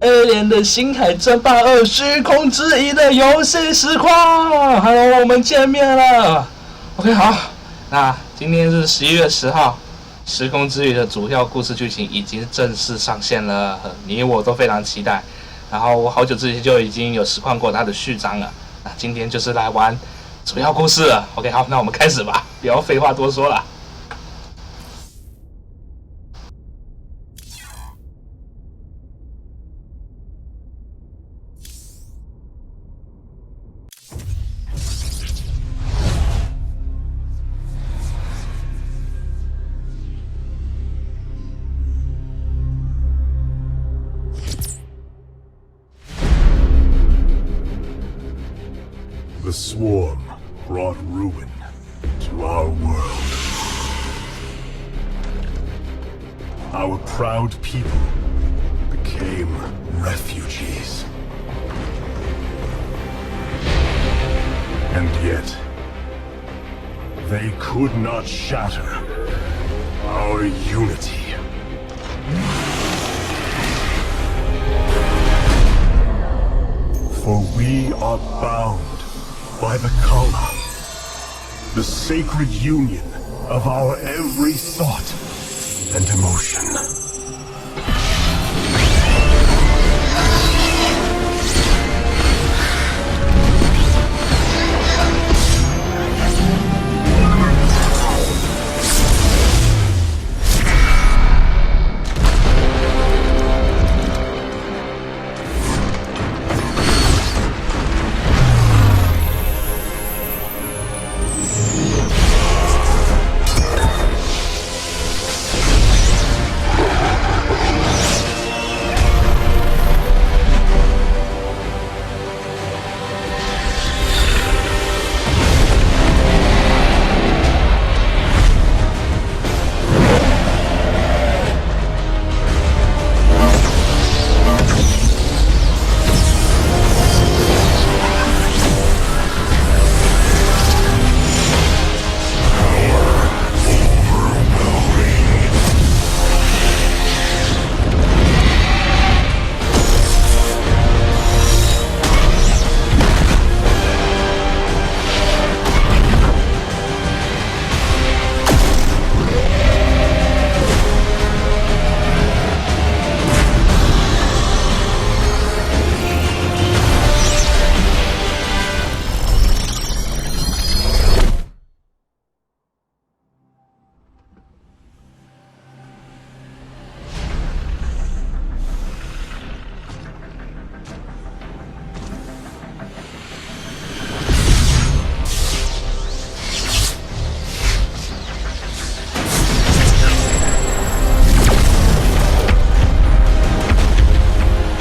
A 连的《星海争霸2：虚空之遗》的游戏实况。Hello， 我们见面了。OK， 好，那今天是11月10号，《时空之遗》的主要故事剧情已经正式上线了，你我都非常期待。然后我好久之前就已经有实况过它的序章了，那今天就是来玩主要故事了。OK， 好，那我们开始吧，不要废话多说了。The swarm brought ruin to our world. Our proud people became refugees. And yet, they could not shatter our unity. For we are bound by the Kala, the sacred union of our every thought and emotion.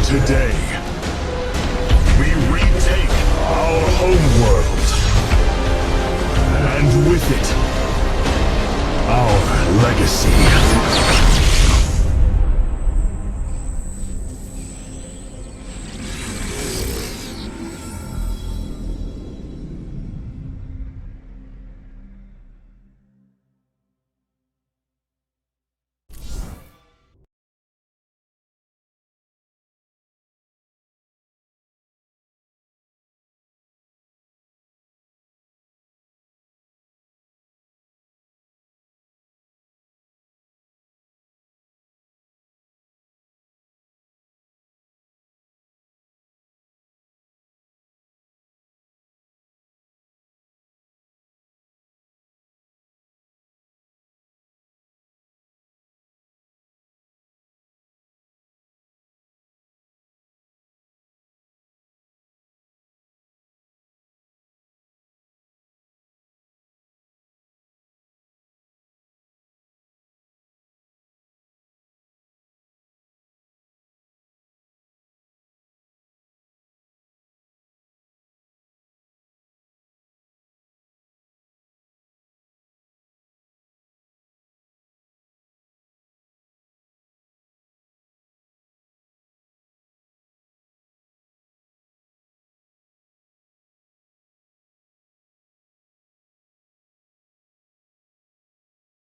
Today, we retake our homeworld, and with it, our legacy.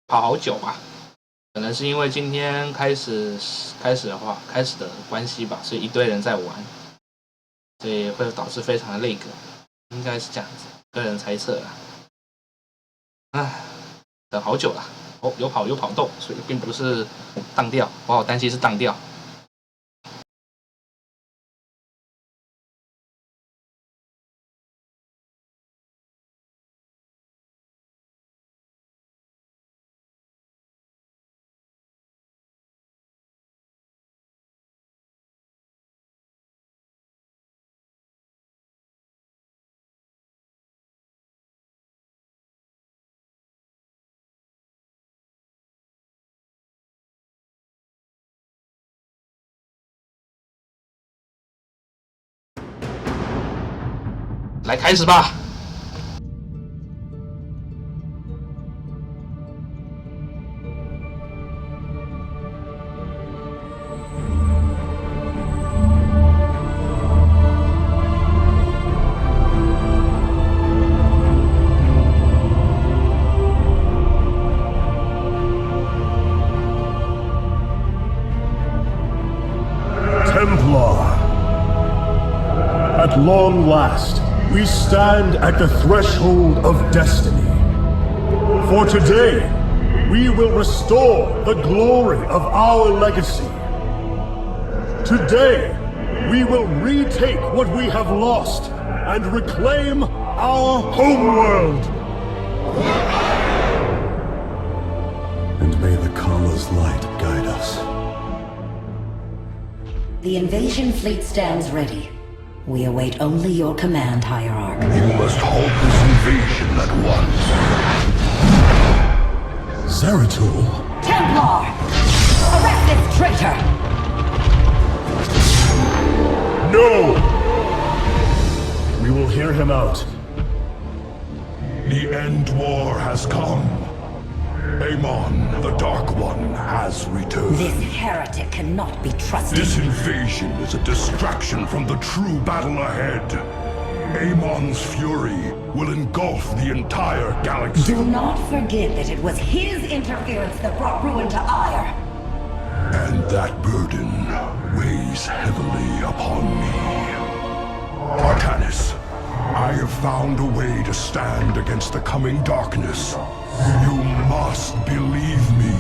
跑好久吧，可能是因为今天开始的关系吧，所以一堆人在玩，所以会导致非常的累个，应该是这样子，个人猜测啦。唉，等好久了，哦，有跑动，所以并不是当掉，我好担心是当掉。来开始吧。Templar, at long last, we stand at the threshold of destiny. For today, we will restore the glory of our legacy. Today, we will retake what we have lost and reclaim our homeworld. And may the Kala's light guide us. The invasion fleet stands ready. We await only your command, Hierarch. You must halt this invasion at once. Zeratul? Templar! Arrest this traitor! No! We will hear him out. The end war has come. Amon, the Dark One, has returned. This heretic cannot be trusted. This invasion is a distraction from the true battle ahead. Amon's fury will engulf the entire galaxy. Do not forget that it was his interference that brought ruin to Aiur. And that burden weighs heavily upon me. Artanis, I have found a way to stand against the coming darkness. You must believe me.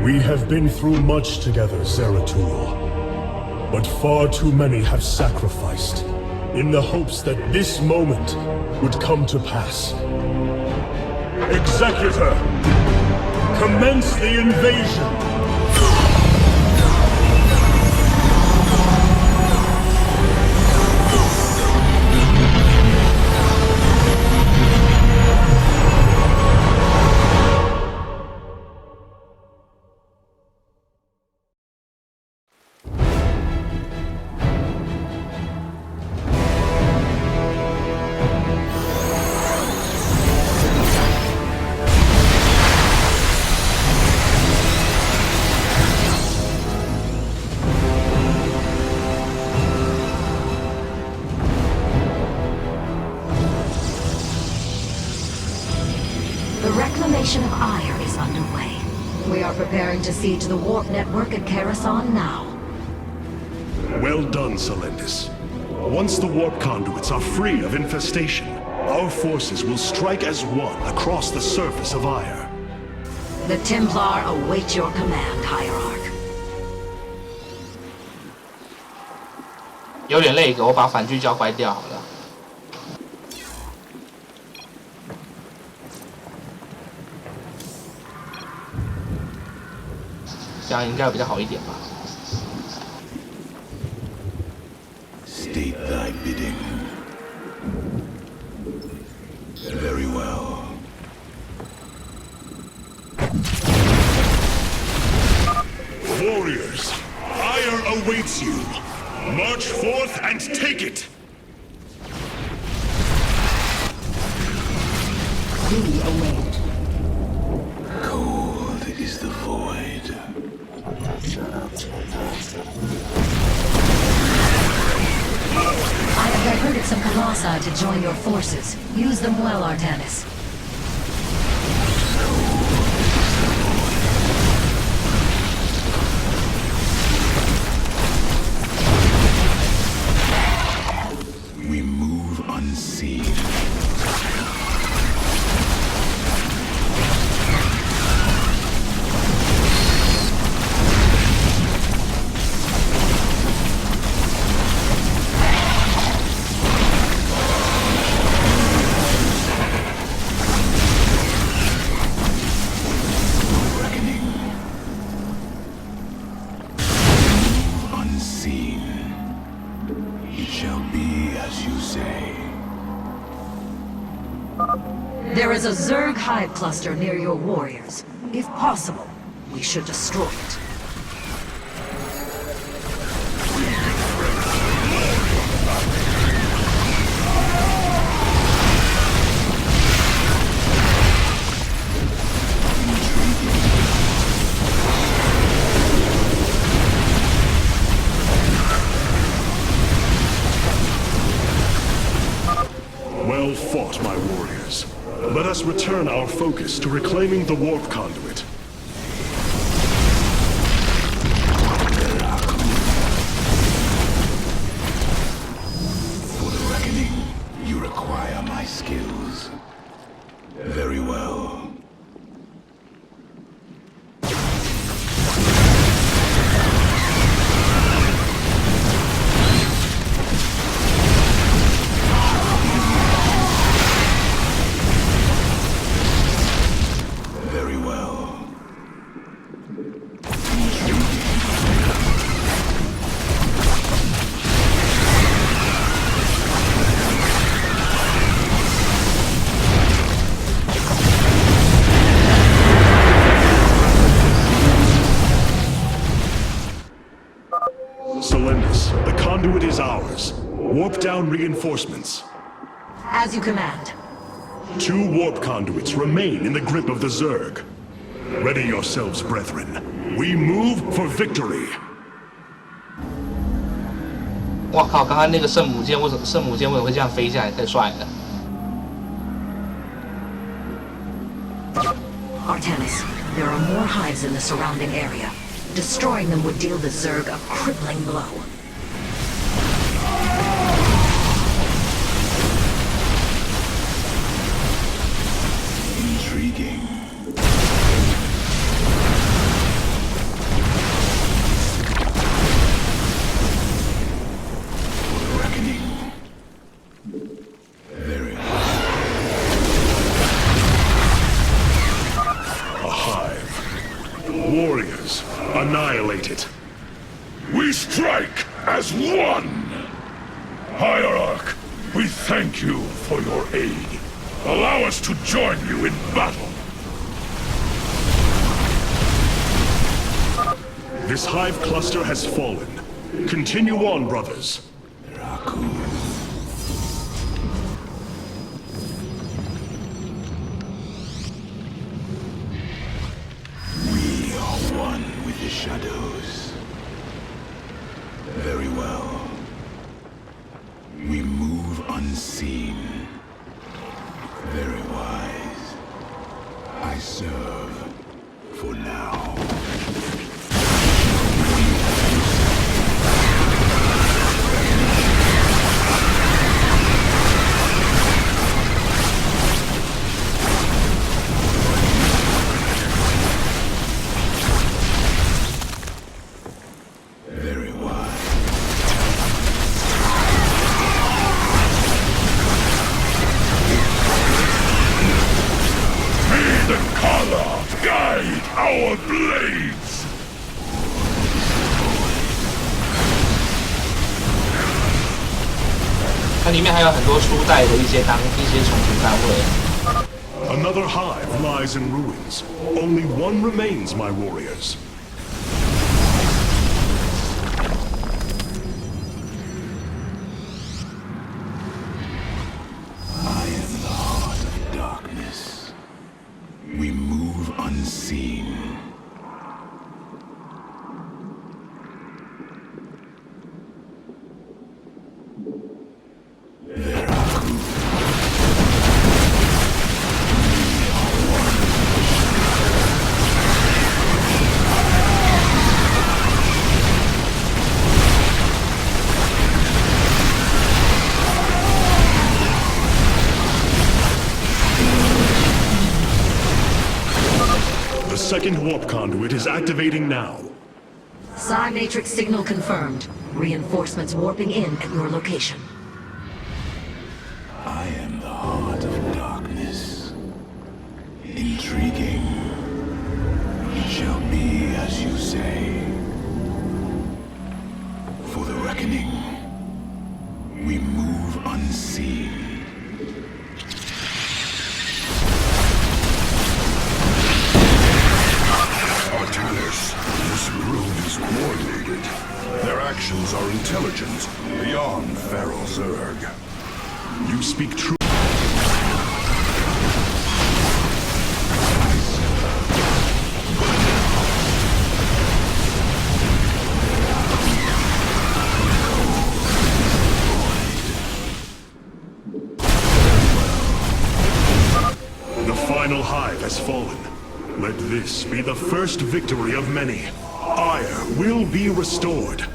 We have been through much together, Zeratul. But far too many have sacrificed, in the hopes that this moment would come to pass. Executor, commence the invasion! Of Aiur is underway. We are preparing to siege the warp network at Kerasan now. Well done, Solendis. Once the warp conduits are free of infestation, our forces will strike as one across the surface of Aiur. The Templar await your command, Hierarch. 有点累，我把反巨交关掉好了。这样应该比较好一点吧。State thy bidding. Very well. Warriors, Aiur awaits you. March forth and take it! We await. Cold is the void. I have diverted some Colossi to join your forces. Use them well, Artanis. So There is a Zerg hive cluster near your warriors. If possible, we should destroy it. Well fought, my warriors. Let us return our focus to reclaiming the warp conduit. For the reckoning, you require my skills. Very well. Very well. Selendis, the conduit is ours. Warp down reinforcements. As you command. 2 warp conduits remain in the grip of the Zerg. Ready yourselves, brethren. We move for victory. 哇靠！刚刚那个圣母舰为什么会这样飞下来？太帅了！ Artemis, there are more hives in the surrounding area. Destroying them would deal the Zerg a crippling blow. Intriguing. For the reckoning. Very well. A hive. Warriors, annihilate it. We strike as one! Hierarch, we thank you for your aid. Allow us to join you in battle. This hive cluster has fallen. Continue on, brothers. We are one with the shadows. Very well. We move unseen. Very wise. I serve for now. Very wise. May the Kala guide our blades! 它里面还有很多初代的一些宠物单位。 Another hive lies in ruins. Only one remains, my warriors. I am the heart of darkness. We move unseen. The second warp conduit is activating now. Psi Matrix signal confirmed. Reinforcements warping in at your location. I am the heart of darkness. Intriguing. It shall be as you say. For the reckoning, we move unseen. speak true. The final hive has fallen. Let this be the first victory of many. Aiur will be restored.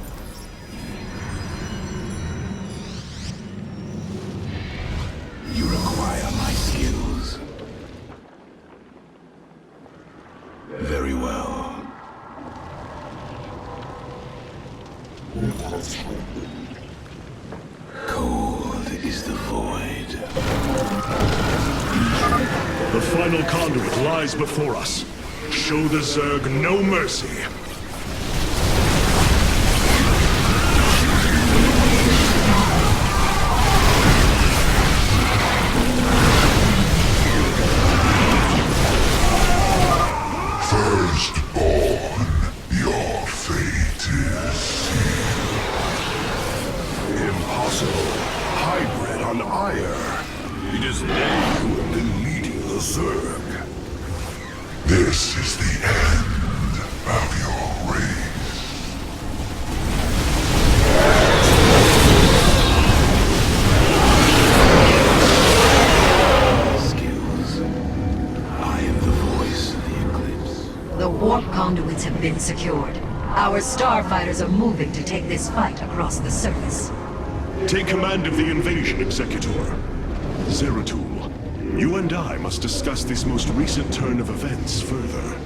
You require my skills. Very well. Cold is the void. The final conduit lies before us. Show the Zerg no mercy. Firstborn, your fate is Impossible. Hybrid on Aiur. It is they who have been leading the Zerg. This is the end of your race. Skills. I am the voice of the eclipse. The warp conduits have been secured. Our starfighters are moving to take this fight across the surface. Take command of the invasion, Executor. Zeratul, you and I must discuss this most recent turn of events further.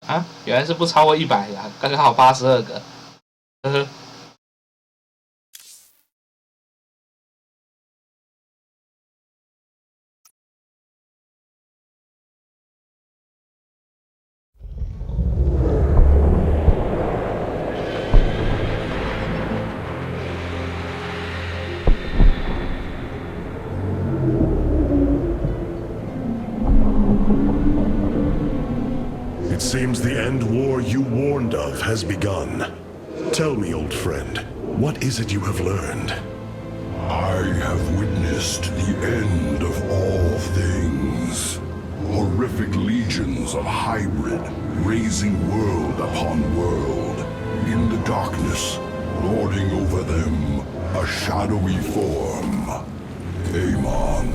啊，原来是不超过100个，刚刚好82个，呵呵。It seems the end war you warned of has begun. Tell me, old friend, what is it you have learned? I have witnessed the end of all things. Horrific legions of hybrid, raising world upon world. In the darkness, lording over them, a shadowy form. Amon.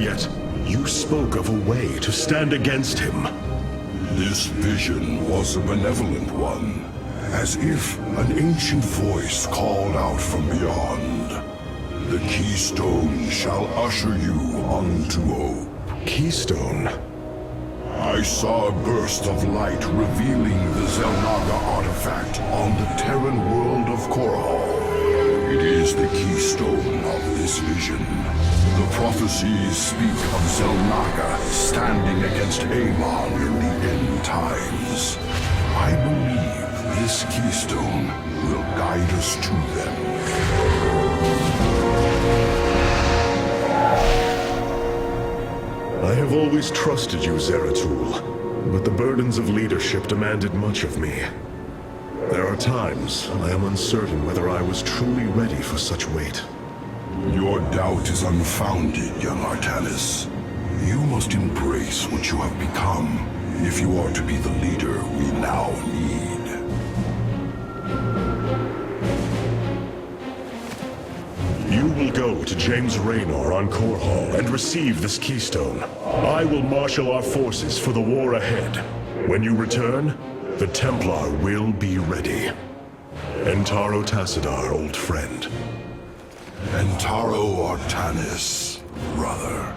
Yet, you spoke of a way to stand against him. This vision was a benevolent one, as if an ancient voice called out from beyond. The keystone shall usher you unto hope. Keystone? I saw a burst of light revealing the Xel'Naga artifact on the Terran world of Korhal. It is the keystone of this vision. The prophecies speak of Xel'Naga standing against Amon in the end times. I believe this keystone will guide us to them. I have always trusted you, Zeratul, but the burdens of leadership demanded much of me. There are times I am uncertain whether I was truly ready for such weight. Your doubt is unfounded, young Artanis. You must embrace what you have become if you are to be the leader we now need. You will go to James Raynor on Korhal and receive this keystone. I will marshal our forces for the war ahead. When you return, the Templar will be ready. Entaro Tassadar, old friend. Entaro Artanis, brother.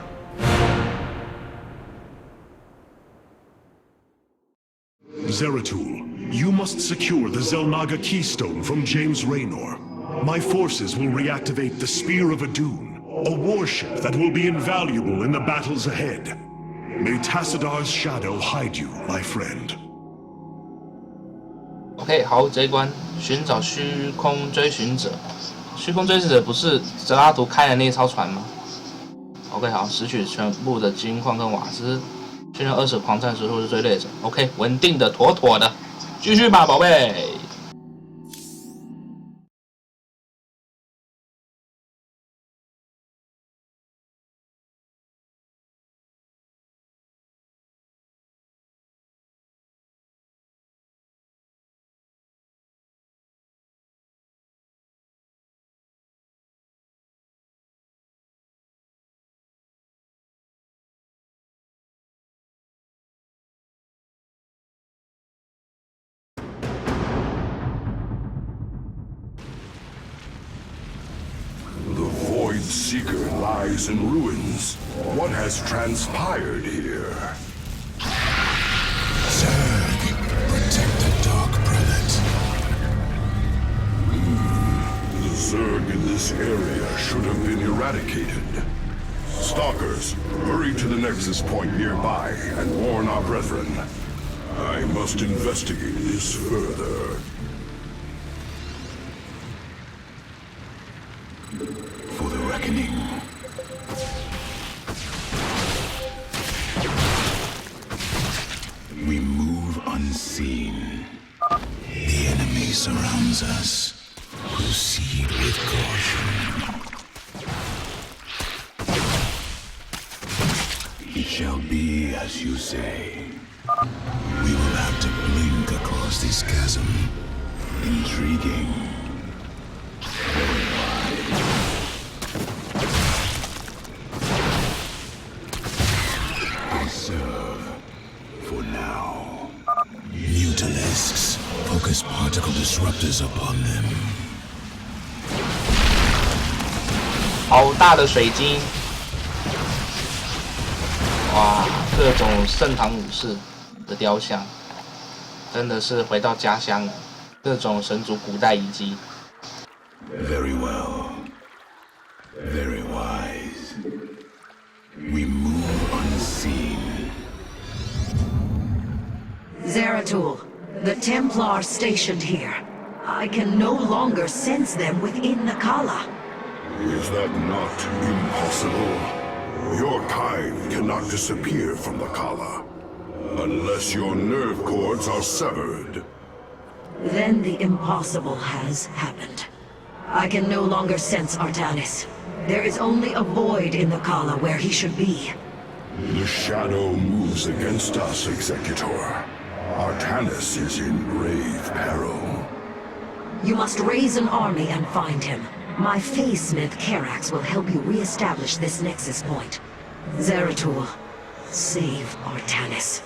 Zeratul, you must secure the Xel'Naga keystone from James Raynor. My forces will reactivate the Spear of Adun, a warship that will be invaluable in the battles ahead. May Tassadar's shadow hide you, my friend. OK， 好，这一关寻找虚空追寻者。虚空追寻者不是泽拉图开的那艘船吗？ OK， 好，拾取全部的金矿跟瓦斯，训练20狂战时或是追猎者。OK， 稳定的，妥妥的，继续吧，宝贝。Seeker lies in ruins. What has transpired here? Zerg, protect the Dark Prelate. The Zerg in this area should have been eradicated. Stalkers, hurry to the Nexus Point nearby and warn our brethren. I must investigate this further. For the reckoning. We move unseen. The enemy surrounds us. Proceed with caution. It shall be as you say. We will have to blink across this chasm. Intriguing. For now. Mutalisks. Focus particle disruptors upon them. 好大的水晶！哇，各种圣堂武士的雕像，真的是回到家乡了。各种神族古代遗迹。Very well. Very wise. We move unseen. Zeratul, the Templar stationed here. I can no longer sense them within the Kala. Is that not impossible? Your kind cannot disappear from the Kala, unless your nerve cords are severed. Then the impossible has happened. I can no longer sense Artanis. There is only a void in the Kala where he should be. The shadow moves against us, Executor. Artanis is in grave peril. You must raise an army and find him. My Phase-Smith Karax will help you re-establish this nexus point. Zeratul, save Artanis.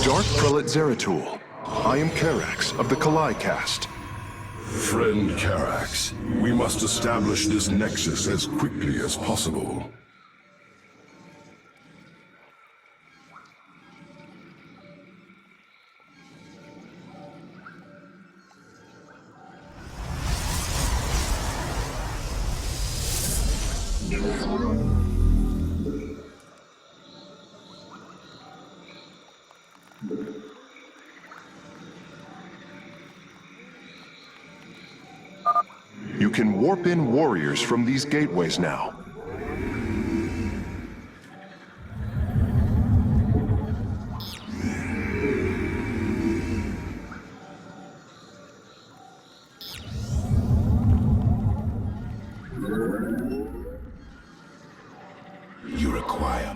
Dark Prelate Zeratul. I am Karax of the Kalai caste. Friend Karax, we must establish this nexus as quickly as possible. You can warp in warriors from these gateways now. You require.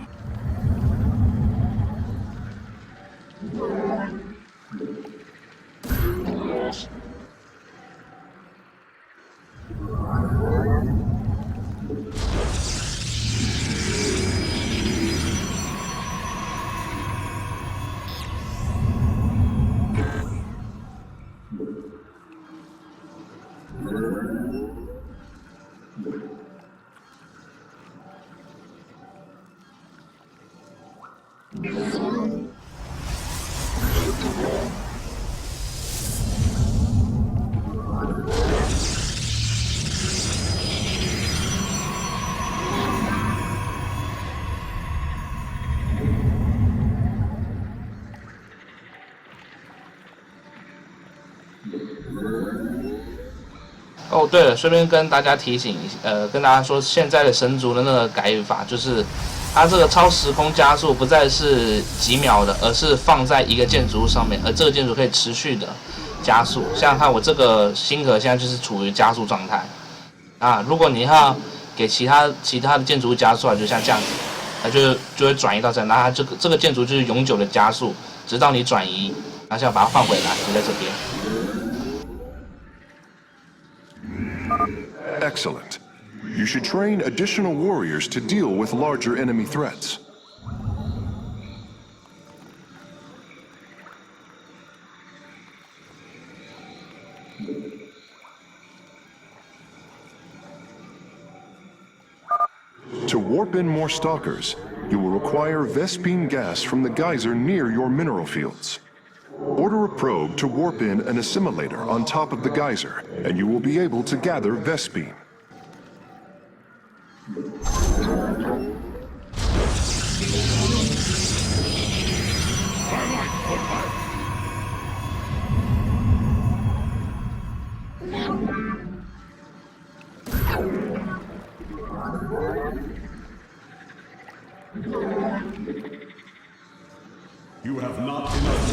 哦，对了，顺便跟大家提醒，跟大家说，现在的神族的那个改法就是，它这个超时空加速不再是几秒的，而是放在一个建筑物上面，而这个建筑可以持续的加速。像看我这个星河现在就是处于加速状态。啊，如果你要给其他的建筑物加速啊，就像这样子，它就会转移到这，那它这个建筑就是永久的加速，直到你转移，然后再把它放回来，就在这边。Excellent. You should train additional warriors to deal with larger enemy threats. To warp in more stalkers, you will require Vespene gas from the geyser near your mineral fields. Order a probe to warp in an assimilator on top of the geyser, and you will be able to gather Vespene. You have not enough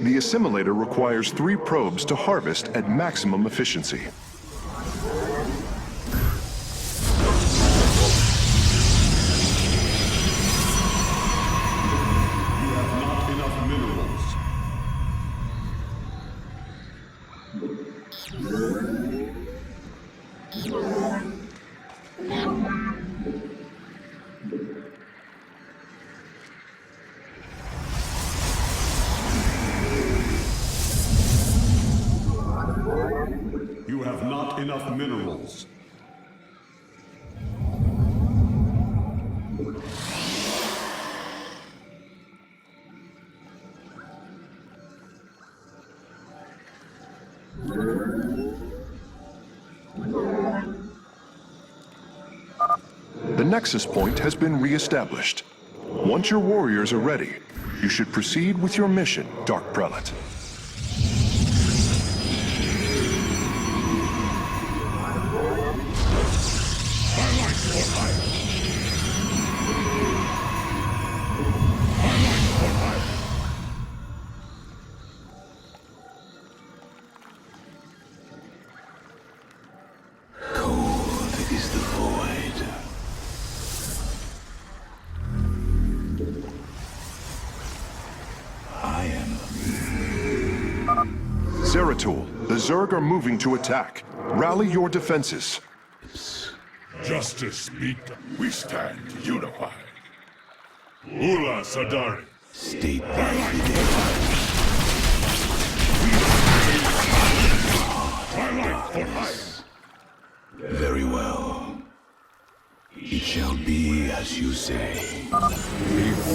The assimilator requires 3 probes to harvest at maximum efficiency. You have not enough minerals. The Nexus Point has been re-established. Once your warriors are ready, you should proceed with your mission, Dark Prelate. Cold is the void. I am. Zeratul, the Zerg are moving to attack. Rally your defenses. Justice be done. We stand unified. Ula Sadari. State that very well. It shall be as you say. A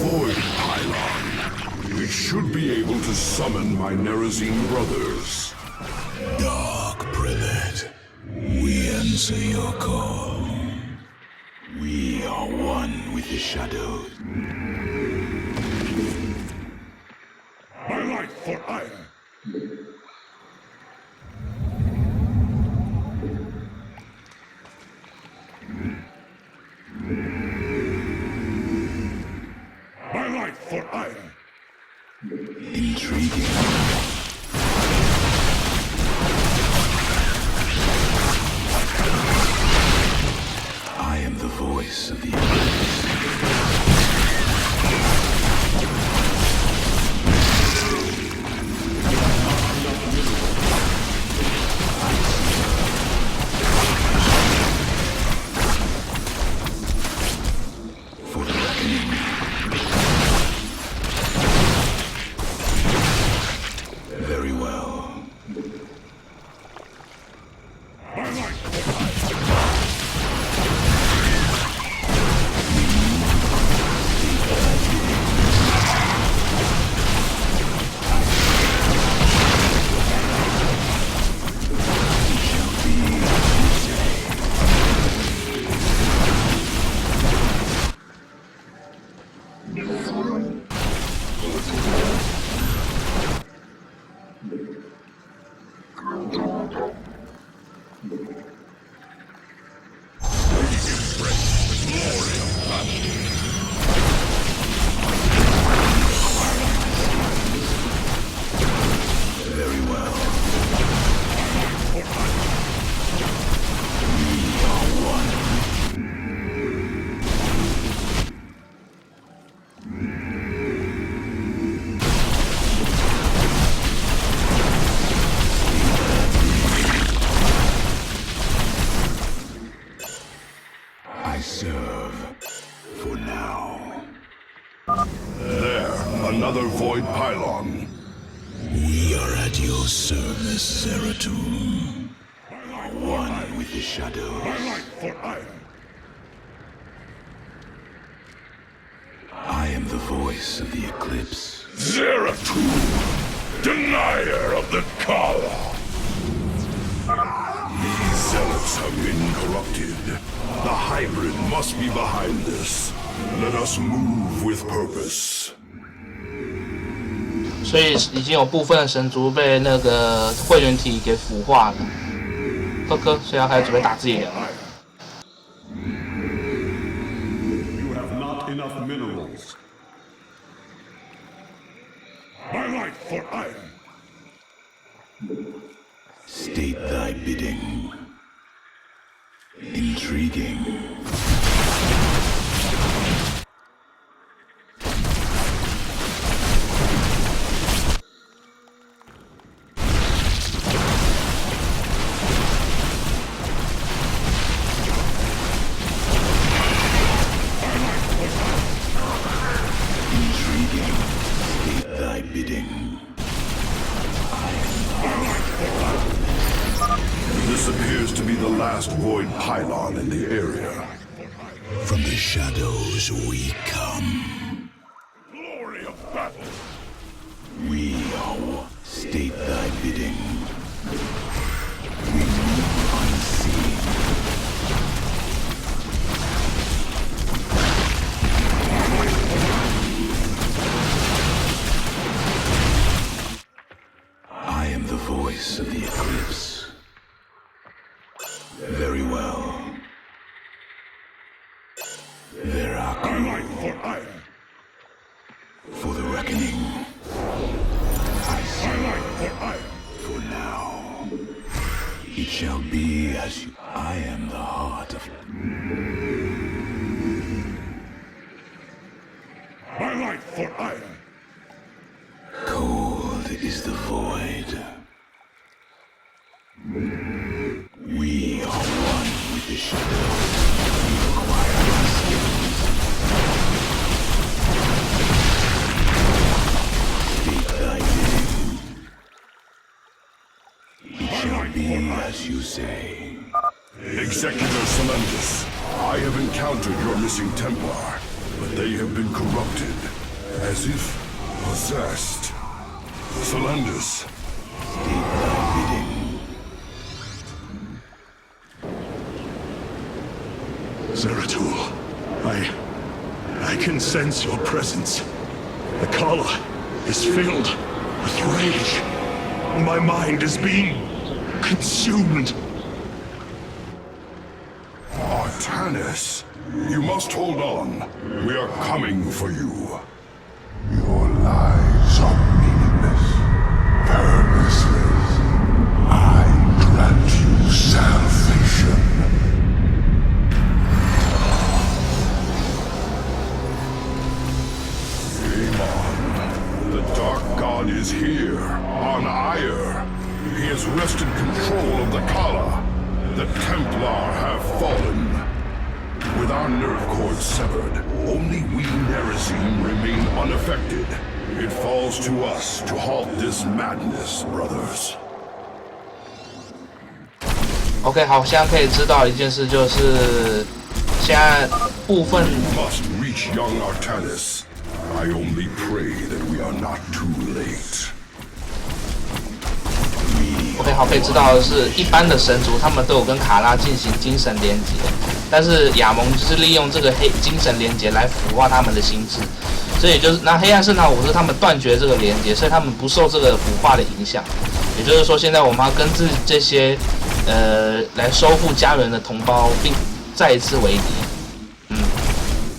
void pylon. We should be able to summon my Nerazine brothers. Dark Prelate, we answer your call. We are one with the shadows. My life for ire. My life for ire. Intriguing. I am the voice of the earth. I serve for now. There, another void pylon. We are at your service, Zeratul. One with the shadows. I am the voice of the eclipse. Zeratul, denier of the Kala. These zealots have been corrupted. The hybrid must be behind this. Let us move with purpose. 所以已经有部分的神族被那个会员体给腐化了。呵呵，所以要开始准备打自己人了。You have not enough minerals. My light for iron. State thy bidding. Intriguing. This appears to be the last void pylon in the area. From the shadows we come. Glory of battle! We state thy bidding. We move unseen. I am the voice of the eclipse. Very well. There are for the reckoning. I serve for now. It shall be as you. I am the heart of. My light for iron. Cold is the void. We are one with the shadow. We require our skills. State thy bidding. It shall be as you say. Executor Solendus, I have encountered your missing Templar, but they have been corrupted, as if possessed. Solendus. State thy bidding. Zeratul, I can sense your presence. The Kala is filled with rage. My mind is being consumed. Artanis, you must hold on. We are coming for you. Your lies are meaningless, purposeless. I grant you salvation. The Dark God is here, on Aiur. He has wrested control of the Kala. The Templar have fallen. With our nerve cords severed, only we Nerazim remain unaffected. It falls to us to halt this madness, brothers. OK， 好，现在可以知道一件事，就是现在部分 Must reach young Artanis. I only pray that we are not too late. OK， 好，可以知道的是，一般的神族他们都有跟卡拉进行精神连结，但是亚蒙就是利用这个精神连结来腐化他们的心智，所以就是那黑暗圣堂武士他们断绝这个连结，所以他们不受这个腐化的影响。也就是说，现在我们要跟这些来收复家园的同胞，并再一次为敌。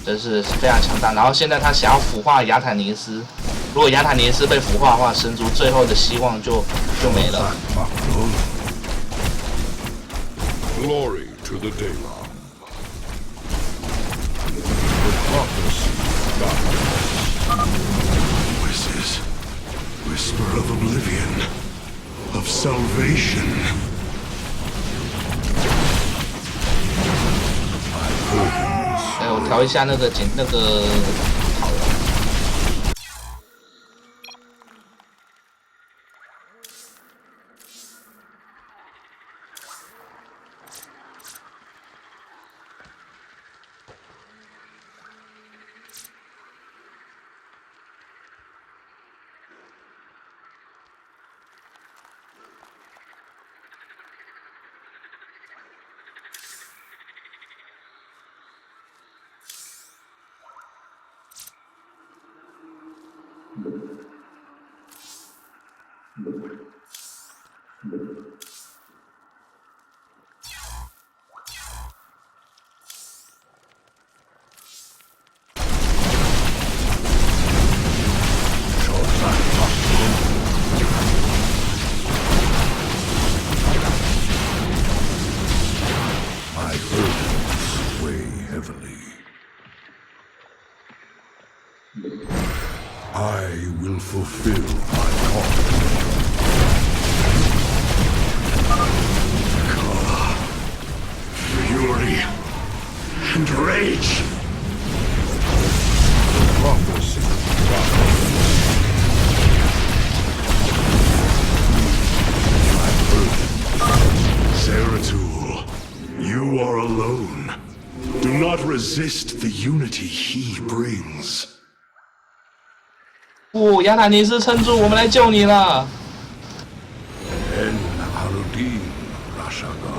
这是非常强大。然后现在他想要腐化亚坦尼斯，如果亚坦尼斯被腐化的话，神族最后的希望就没了。Glory to the Daemon. The prophecy died. Voices. Whisper of oblivion. Of salvation. I've heard 我调一下那个好了。I will fulfill my calling. Fury and rage. Prophecy. Zeratul, you are alone. Do not resist the unity he brings. 不，亚塔尼斯撑住，我们来救你了。En Harudin Rashaga.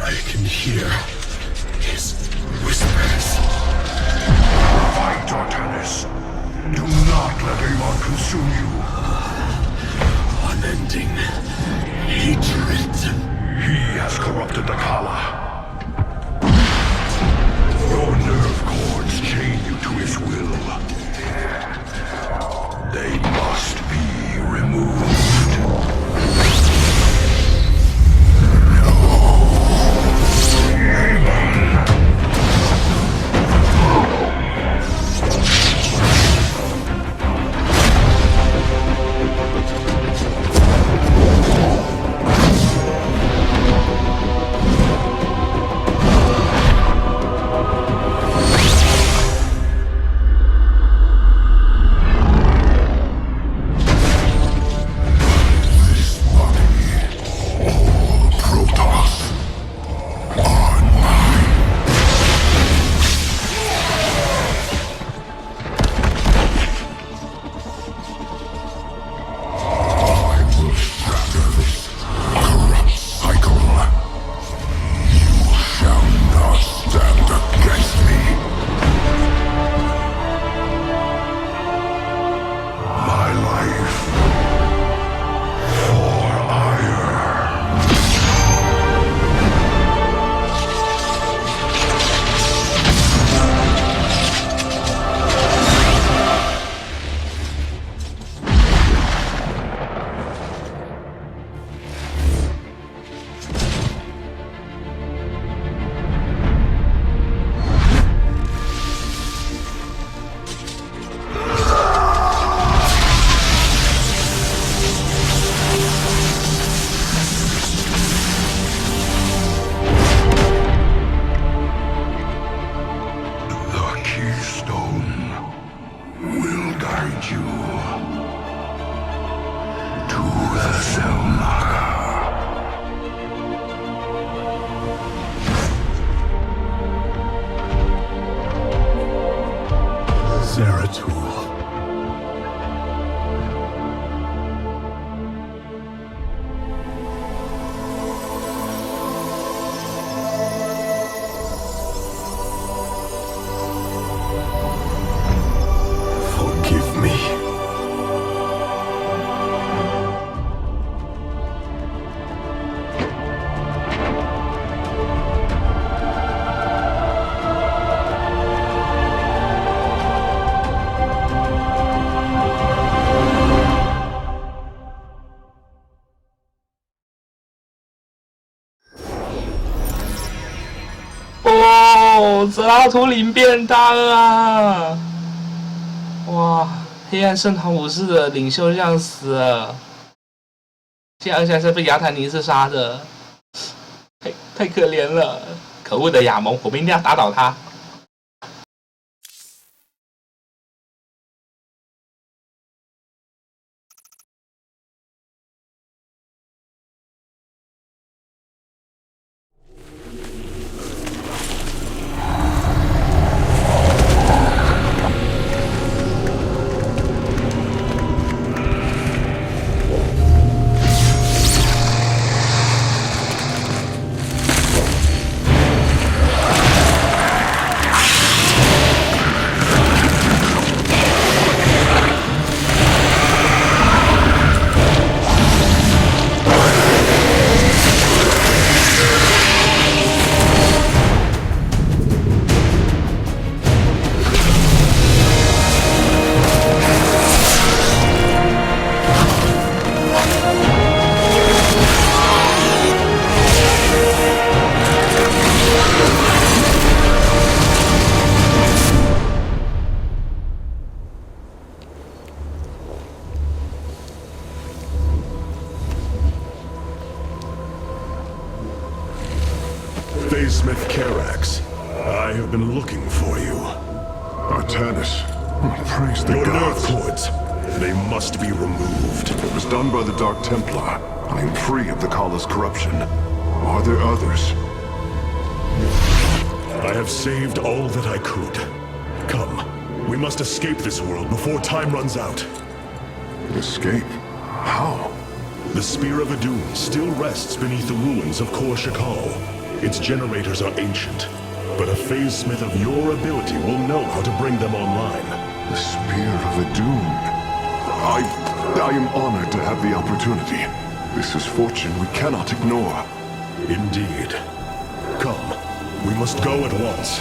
I can hear his whispers. Fight, Artanis. Do not let Amon consume you. Unending hatred. He has corrupted the Kala. Your nerve cords chain you to his will. They must be removed. Zeratul. Forgive me.哦，泽拉图领便当啊！哇，黑暗圣堂武士的领袖这样死了，而且还是被亚坦尼斯杀的，太可怜了！可恶的亚蒙，我们一定要打倒他。Smith Karax, I have been looking for you. Artanis, praise the Your nerve gods. cords, they must be removed. It was done by the Dark Templar. I am free of the Kala's corruption. Are there others? I have saved all that I could. Come, we must escape this world before time runs out. Escape? How? The Spear of Adun still rests beneath the ruins of Kor Shakal. Its generators are ancient, but a phase smith of your ability will know how to bring them online. The Spear of Adun. I am honored to have the opportunity. This is fortune we cannot ignore. Indeed. Come, we must go at once.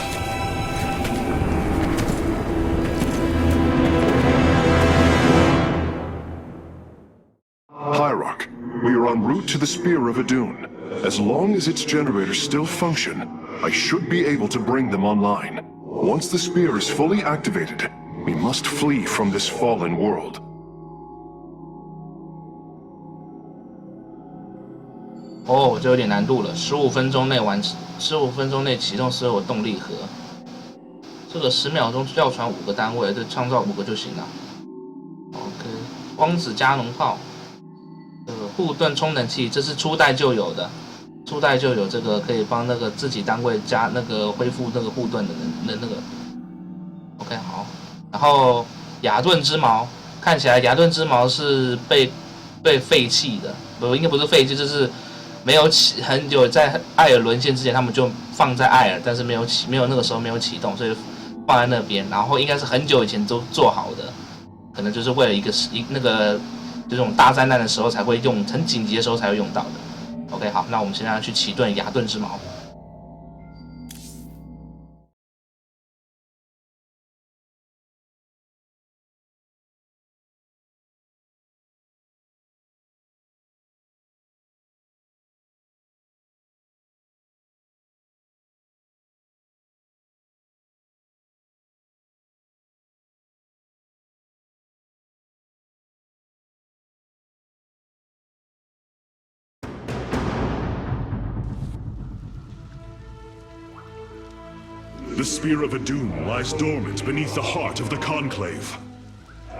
Hierarch, we are en route to the Spear of Adun. As long as its generators still function, I should be able to bring them online. Once the spear is fully activated, we must flee from this fallen world. 哦，这有点难度了。15分钟内启动所有动力盒。这个10秒钟要传5个单位，这创造5个就行了。OK， 光子加农炮，护盾充能器，这是初代就有的。初代就有这个可以帮那个自己单位加那个恢复那个护盾的那个 ，OK 好，然后亚顿之矛，看起来亚顿之矛是被废弃的，应该不是废弃，就是没有很久在艾尔沦陷之前，他们就放在艾尔，但是没有那个时候没有启动，所以放在那边，然后应该是很久以前都做好的，可能就是为了那个这种大灾难的时候才会用，很紧急的时候才会用到的。OK， 好，那我们现在要去启动亚顿之矛。The Spear of Adun lies dormant beneath the heart of the Conclave.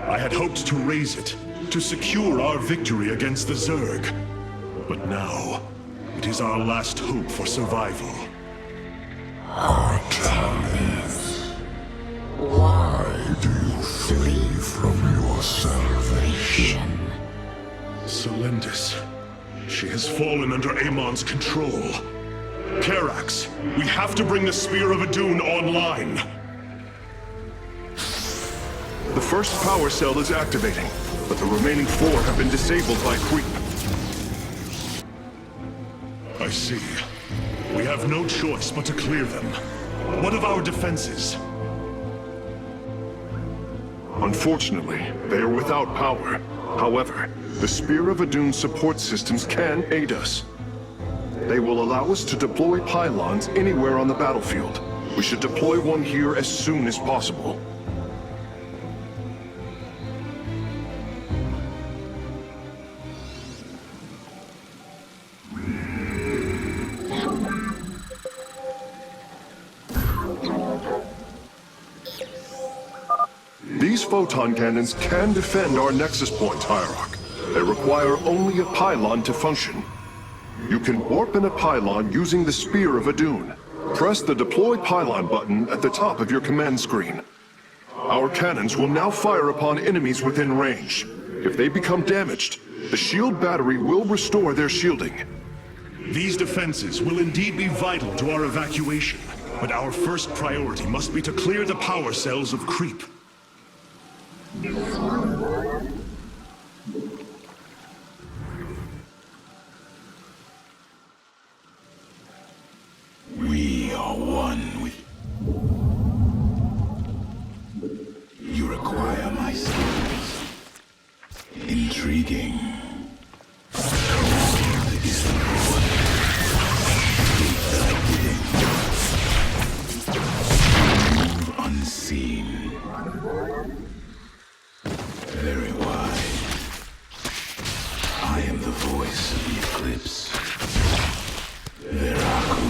I had hoped to raise it, to secure our victory against the Zerg. But now, it is our last hope for survival. Artanis, why do you flee from your salvation? Selendis. She has fallen under Amon's control. Karax, we have to bring the Spear of Adun online. The first power cell is activating, but the remaining 4 have been disabled by creep. I see. We have no choice but to clear them. What of our defenses? Unfortunately, they are without power. However, the Spear of Adun support systems can aid us. They will allow us to deploy pylons anywhere on the battlefield. We should deploy one here as soon as possible. photon cannons can defend our nexus point, Hierarch. They require only a pylon to function. You can warp in a pylon using the Spear of Adun. Press the Deploy Pylon button at the top of your command screen. Our cannons will now fire upon enemies within range. If they become damaged, the shield battery will restore their shielding. These defenses will indeed be vital to our evacuation, but our first priority must be to clear the power cells of Creep. We are one with... You require my skills. Intriguing. Move unseen. Very wise. I am the voice of the eclipse. Veraku.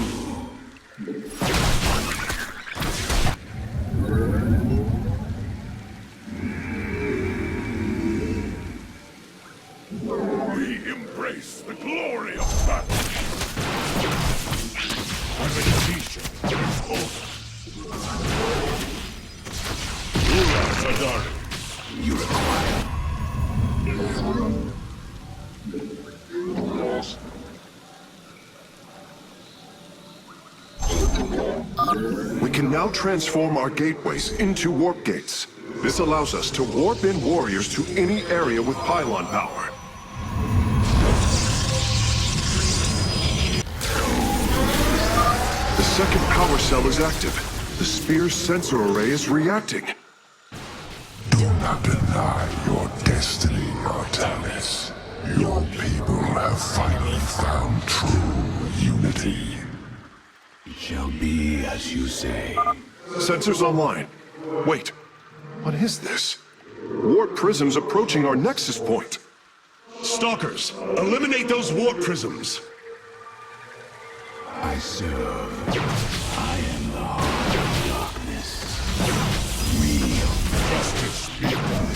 We embrace the glory of battle. Organization is over. You require. We can now transform our gateways into warp gates. This allows us to warp in warriors to any area with pylon power. The second power cell is active. The spear's sensor array is reacting. Do not deny your destiny, Artanis. Your people have finally found true unity. It shall be as you say. Sensors online. Wait, what is this? Warp prisms approaching our nexus point. Stalkers, eliminate those warp prisms. I serve. I am the heart of darkness. Real justice be done.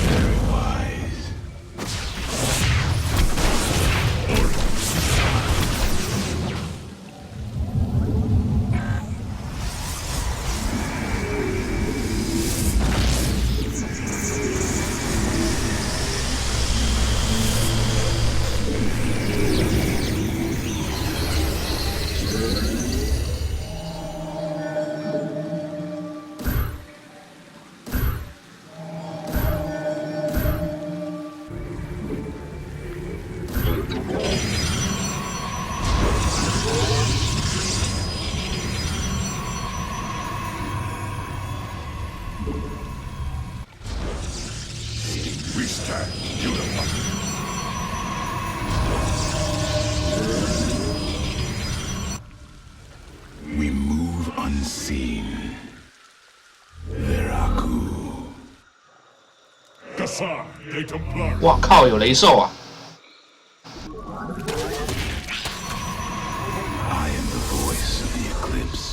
Very wise. We stand unified. We move unseen. Veraku. Kassar, de Templar. 哇靠，有雷兽啊！ I am the voice of the eclipse.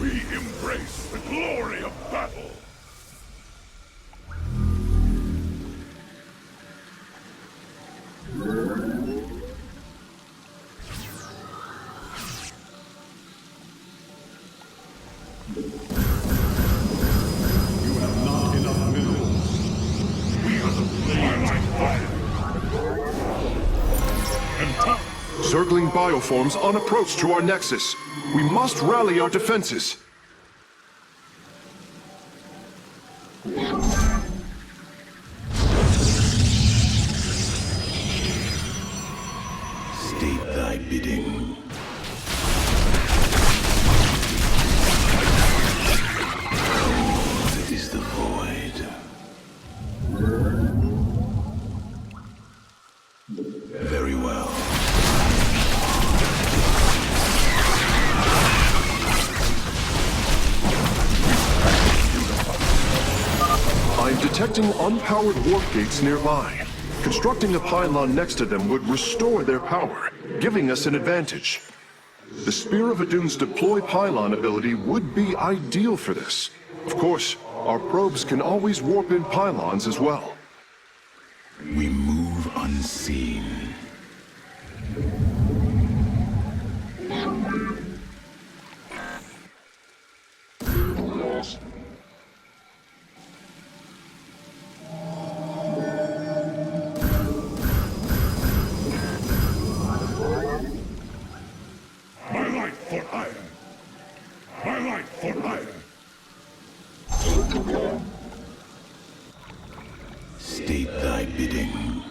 We embrace the glory of battle. You have not enough minerals. We are the flames of fire. And top. Zergling bioforms on approach to our nexus. We must rally our defenses. State thy bidding. Cold is the void. Very well. I'm detecting unpowered warp gates nearby. Constructing a pylon next to them would restore their power, giving us an advantage. The Spear of Adun's deploy pylon ability would be ideal for this. Of course, our probes can always warp in pylons as well. We move unseen. My light for iron. My light for iron. State thy bidding.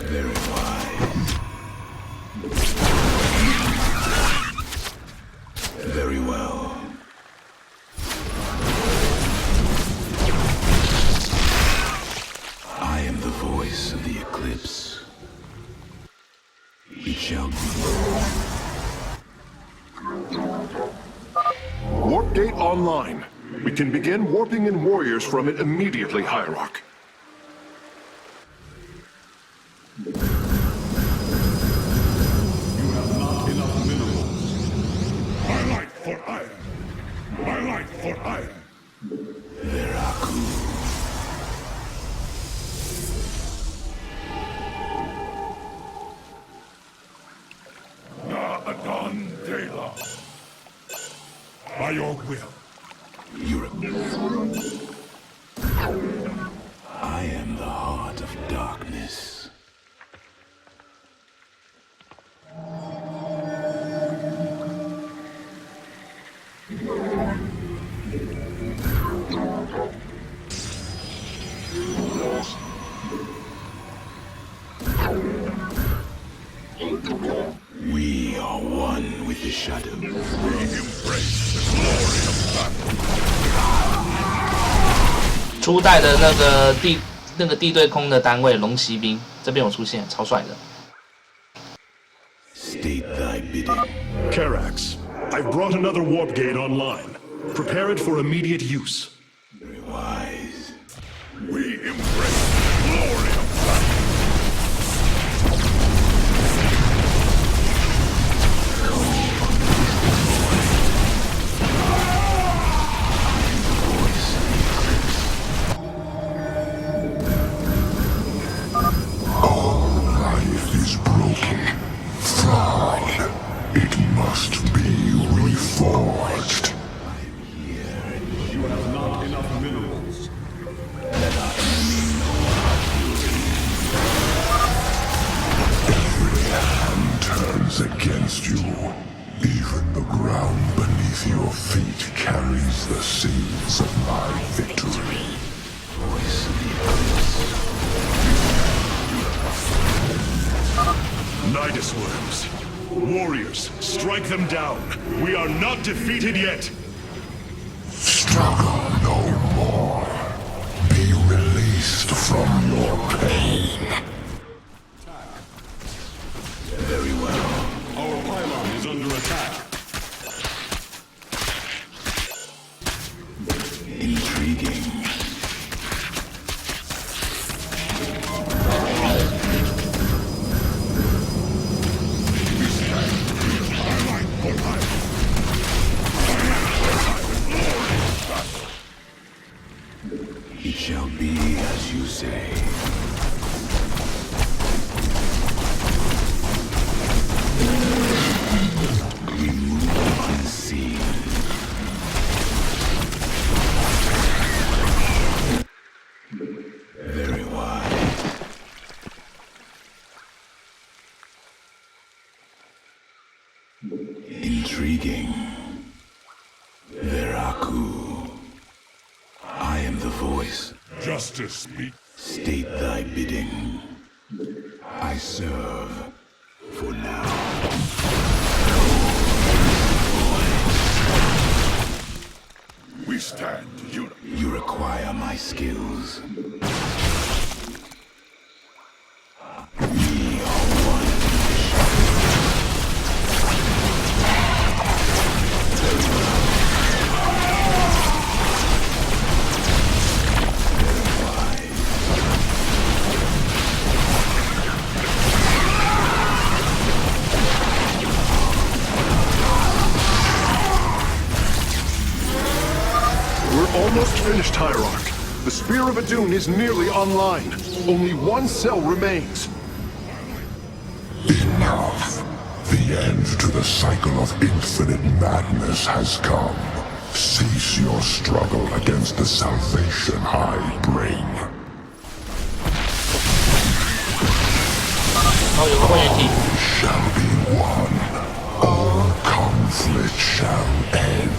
Very wise. Very well. I am the voice of the eclipse. It shall be. Warp gate online. We can begin warping in warriors from it immediately, Hierarch. You have not enough minerals. My light for iron. My light for iron. Veraku. Adon Dela. By your will. I am the heart of darkness. We are one with the shadow. We embrace the glory of battle. 初代的那个地对空的单位龙骑兵这边有出现，超帅的。State thy bidding. Karax, I've brought another warp gate online. Prepare it for immediate use. Very wise. We embrace the glory of battle. Life is broken, flawed. It must be reforged. You have not enough minerals. Every hand turns against you. Even the ground beneath your feet carries the seeds of my victory. Nidus worms. Warriors, strike them down. We are not defeated yet. Struggle no more. Be released from your pain. Very well. Our pylon is under attack. Intriguing. It shall be as you say. We move unseen. Very wise. Intriguing. Veraku. I am the voice. Justice speak. State thy bidding. I serve for now. We stand united. You require my skills. We are one. Very wise. finished, Hierarch. The Spear of Adun is nearly online. Only one cell remains. Enough. The end to the cycle of infinite madness has come. Cease your struggle against the salvation I bring. 哦，有个会员体。 Shall be one. All conflict shall end.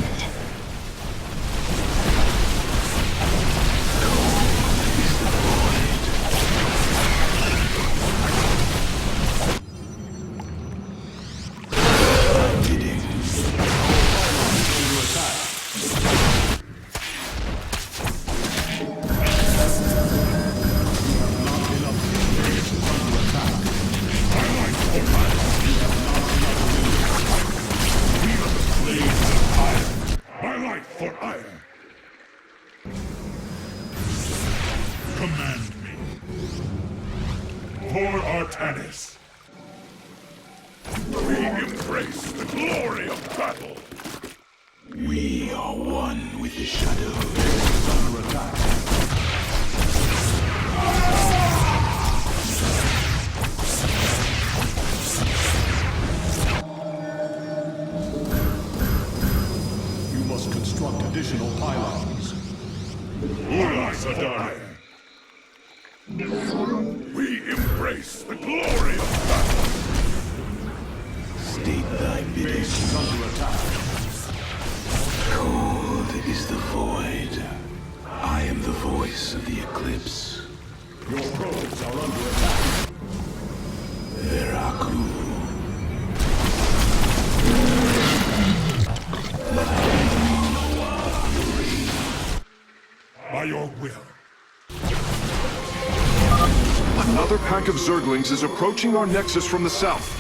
For Iron. Command me. For Artanis. We embrace the glory of battle. We are one with the shadows. Under attack. Construct additional pylons. We embrace the glory of battle. State thy bidding. Under attack. Cold is the void. I am the voice of the eclipse. Your probes are under attack. Veraku. By your will. Another pack of Zerglings is approaching our nexus from the south.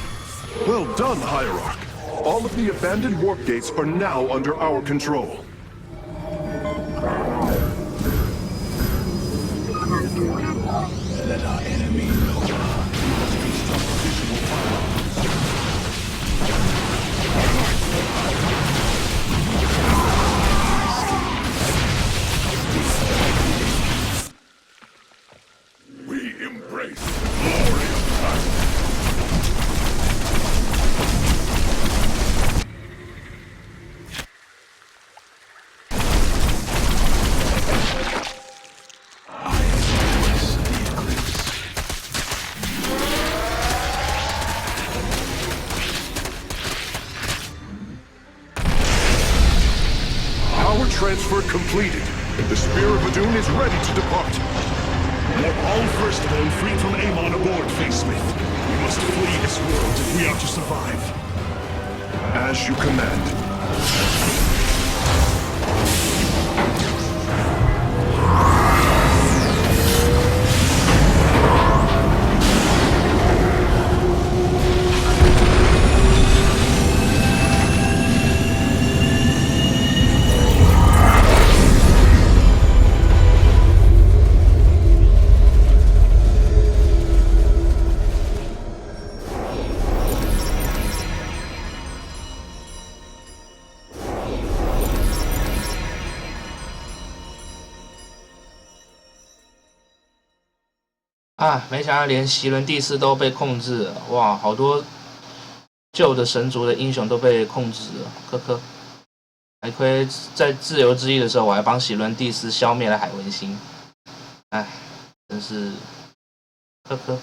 Well done, Hierarch. All of the abandoned warp gates are now under our control. Let our enemy know. We embrace the glory of battle. Transfer completed. The Spear of Adun is ready to depart. Warp all firstborn free from Amon aboard, Facesmith. We must flee this world if we are to survive. As you command.啊！没想到连席伦第四都被控制了，哇！好多旧的神族的英雄都被控制了，科科。还亏在自由之翼的时候，我还帮席伦第四消灭了海文星，哎，真是科科。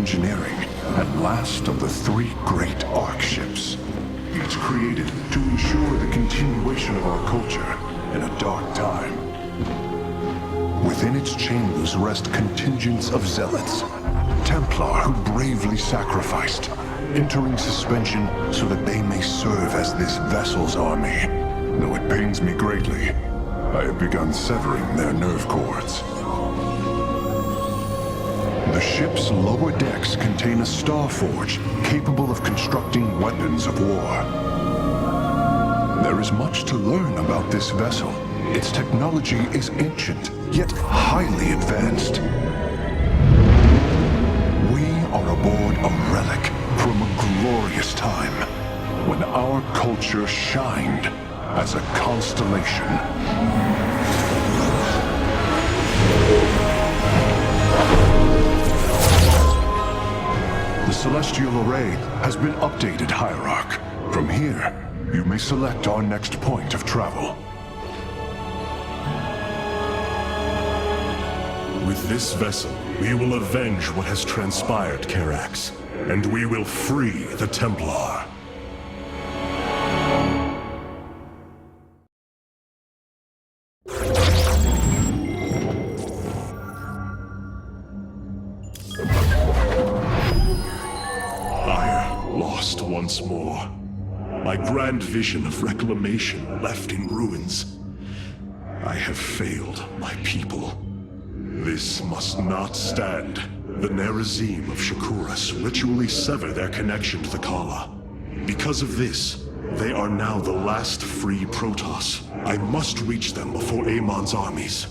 engineering, and last of the 3 great arc ships. Each created to ensure the continuation of our culture in a dark time. Within its chambers rest contingents of zealots, Templar who bravely sacrificed, entering suspension so that they may serve as this vessel's army. Though it pains me greatly, I have begun severing their nerve cords. The ship's lower decks contain a star forge capable of constructing weapons of war. There is much to learn about this vessel. Its technology is ancient, yet highly advanced. We are aboard a relic from a glorious time when our culture shined as a constellation. The celestial array has been updated, Hierarch. From here, you may select our next point of travel. With this vessel, we will avenge what has transpired, Karax, and we will free the Templar. Lost once more. My grand vision of reclamation left in ruins. I have failed my people. This must not stand. The Nerazim of Shakuras ritually sever their connection to the Kala. Because of this, they are now the last free Protoss. I must reach them before Amon's armies.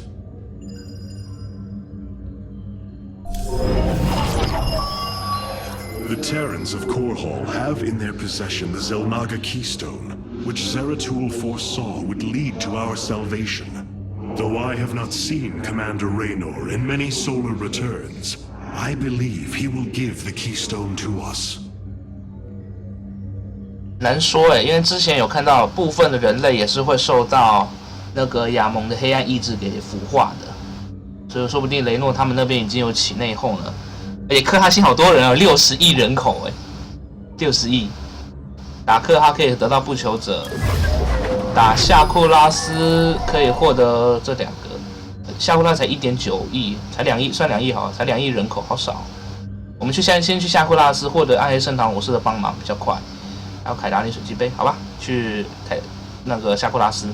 The Terrans of Korhal have in their possession the Xel'Naga Keystone, which Zeratul foresaw would lead to our salvation. Though I have not seen Commander Raynor in many solar returns, I believe he will give the Keystone to us. 难说因为之前有看到部分的人类也是会受到那个亚蒙的黑暗意志给腐化的，所以说不定雷诺他们那边已经有起内讧了。而且克哈星好多人60亿人口60亿，打克哈可以得到不朽者，打夏库拉斯可以获得这2个，夏库拉才1.9亿，才2亿，算2亿好，才2亿人口，好少。我们先去夏库拉斯获得暗黑圣堂武士的帮忙比较快，还有凯达尼水晶杯，好吧，去那个夏库拉斯。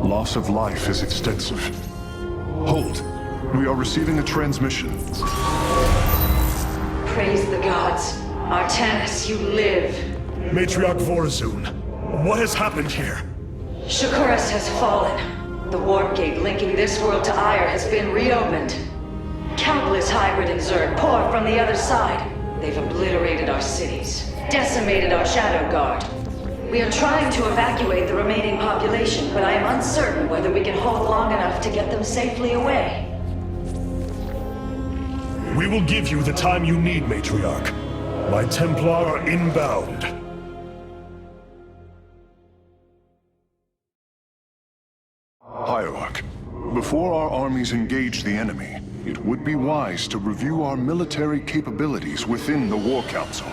Loss of life is extensive. Hold. We are receiving a transmission. Praise the gods. Artanis, you live. Matriarch Vorazun, what has happened here? Shakuras has fallen. The warp gate linking this world to Aiur has been reopened. Countless hybrid and Zerg pour from the other side. They've obliterated our cities, decimated our Shadow Guard. We are trying to evacuate the remaining population, but I am uncertain whether we can hold long enough to get them safely away. We will give you the time you need, Matriarch. My Templar are inbound. Hierarch, before our armies engage the enemy, it would be wise to review our military capabilities within the War Council.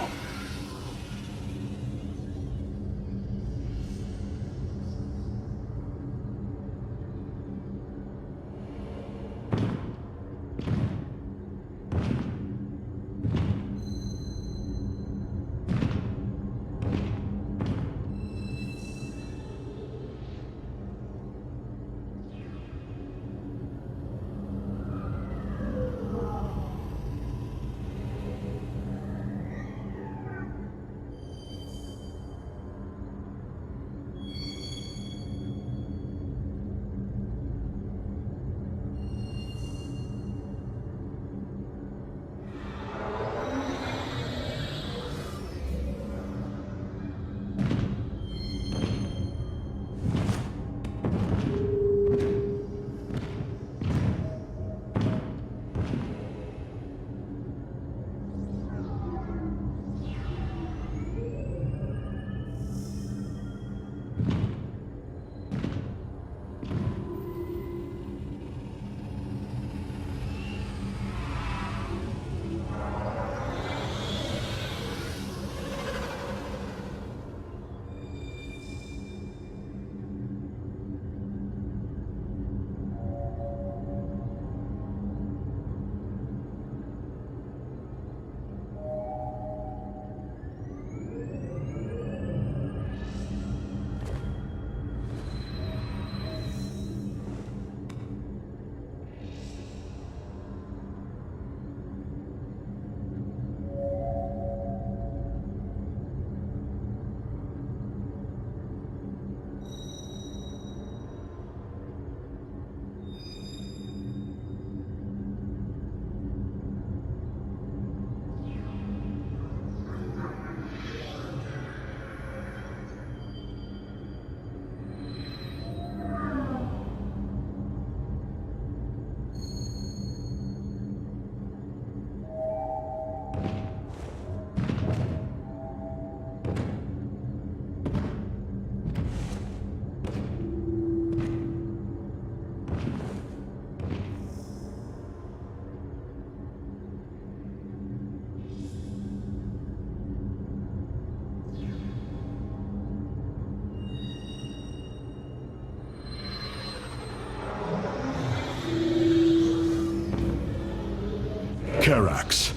Karax,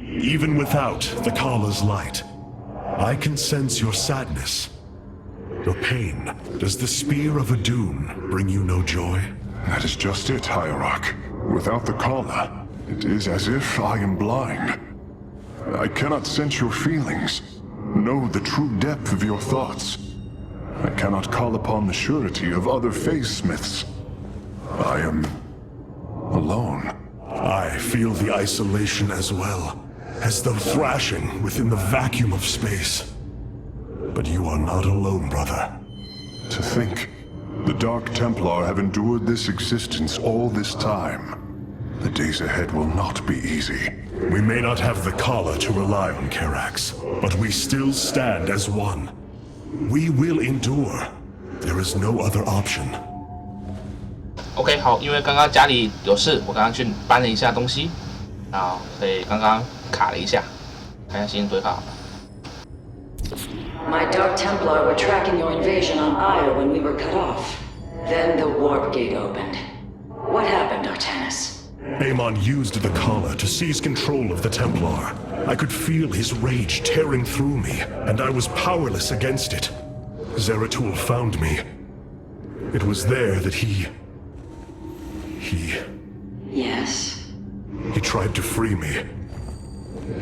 even without the Kala's light, I can sense your sadness, your pain. Does the spear of Adun bring you no joy? That is just it, Hierarch. Without the Kala, it is as if I am blind. I cannot sense your feelings, know the true depth of your thoughts. I cannot call upon the surety of other phase-smiths. I am alone. I feel the isolation as well, as though thrashing within the vacuum of space. But you are not alone, brother. To think, the Dark Templar have endured this existence all this time. The days ahead will not be easy. We may not have the Kala to rely on, Karax, but we still stand as one. We will endure. There is no other option. OK， 好，因为刚刚家里有事，我刚刚去搬了一下东西，啊，所以刚刚卡了一下，看一下新对话好了。My Dark Templar were tracking your invasion on Aya when we were cut off. Then the warp gate opened. What happened, Artanis? Amon used the Kala to seize control of the Templar. I could feel his rage tearing through me, and I was powerless against it. Zeratul found me. It was there that he... Yes? He tried to free me.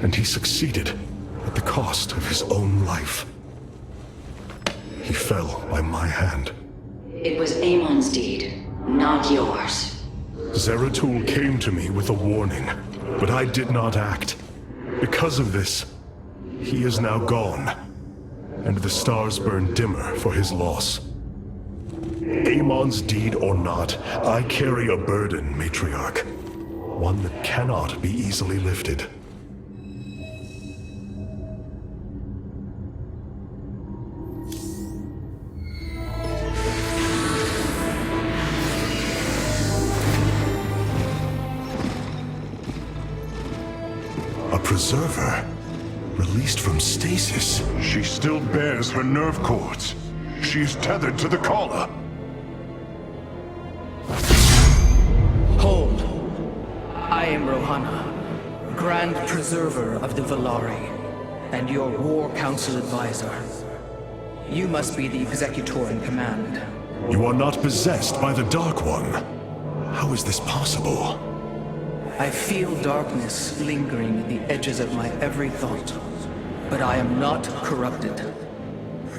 And he succeeded, at the cost of his own life. He fell by my hand. It was Amon's deed, not yours. Zeratul came to me with a warning, but I did not act. Because of this, he is now gone, and the stars burn dimmer for his loss. Amon's deed or not, I carry a burden, Matriarch. One that cannot be easily lifted. A preserver, released from stasis. She still bears her nerve cords. She is tethered to the Kala. Hold. I am Rohana, Grand Preserver of the Valari, and your War Council Advisor. You must be the Executor in command. You are not possessed by the Dark One. How is this possible? I feel darkness lingering at the edges of my every thought, but I am not corrupted.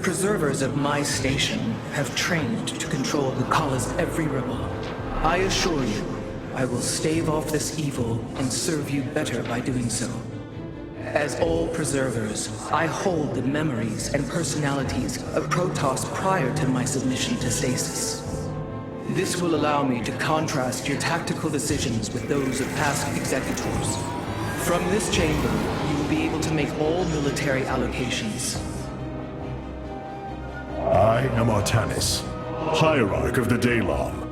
Preservers of my station have trained to control the Kala's every rebel. I assure you, I will stave off this evil and serve you better by doing so. As all preservers, I hold the memories and personalities of Protoss prior to my submission to stasis. This will allow me to contrast your tactical decisions with those of past executors. From this chamber, you will be able to make all military allocations. I am Artanis, Hierarch of the Daylom.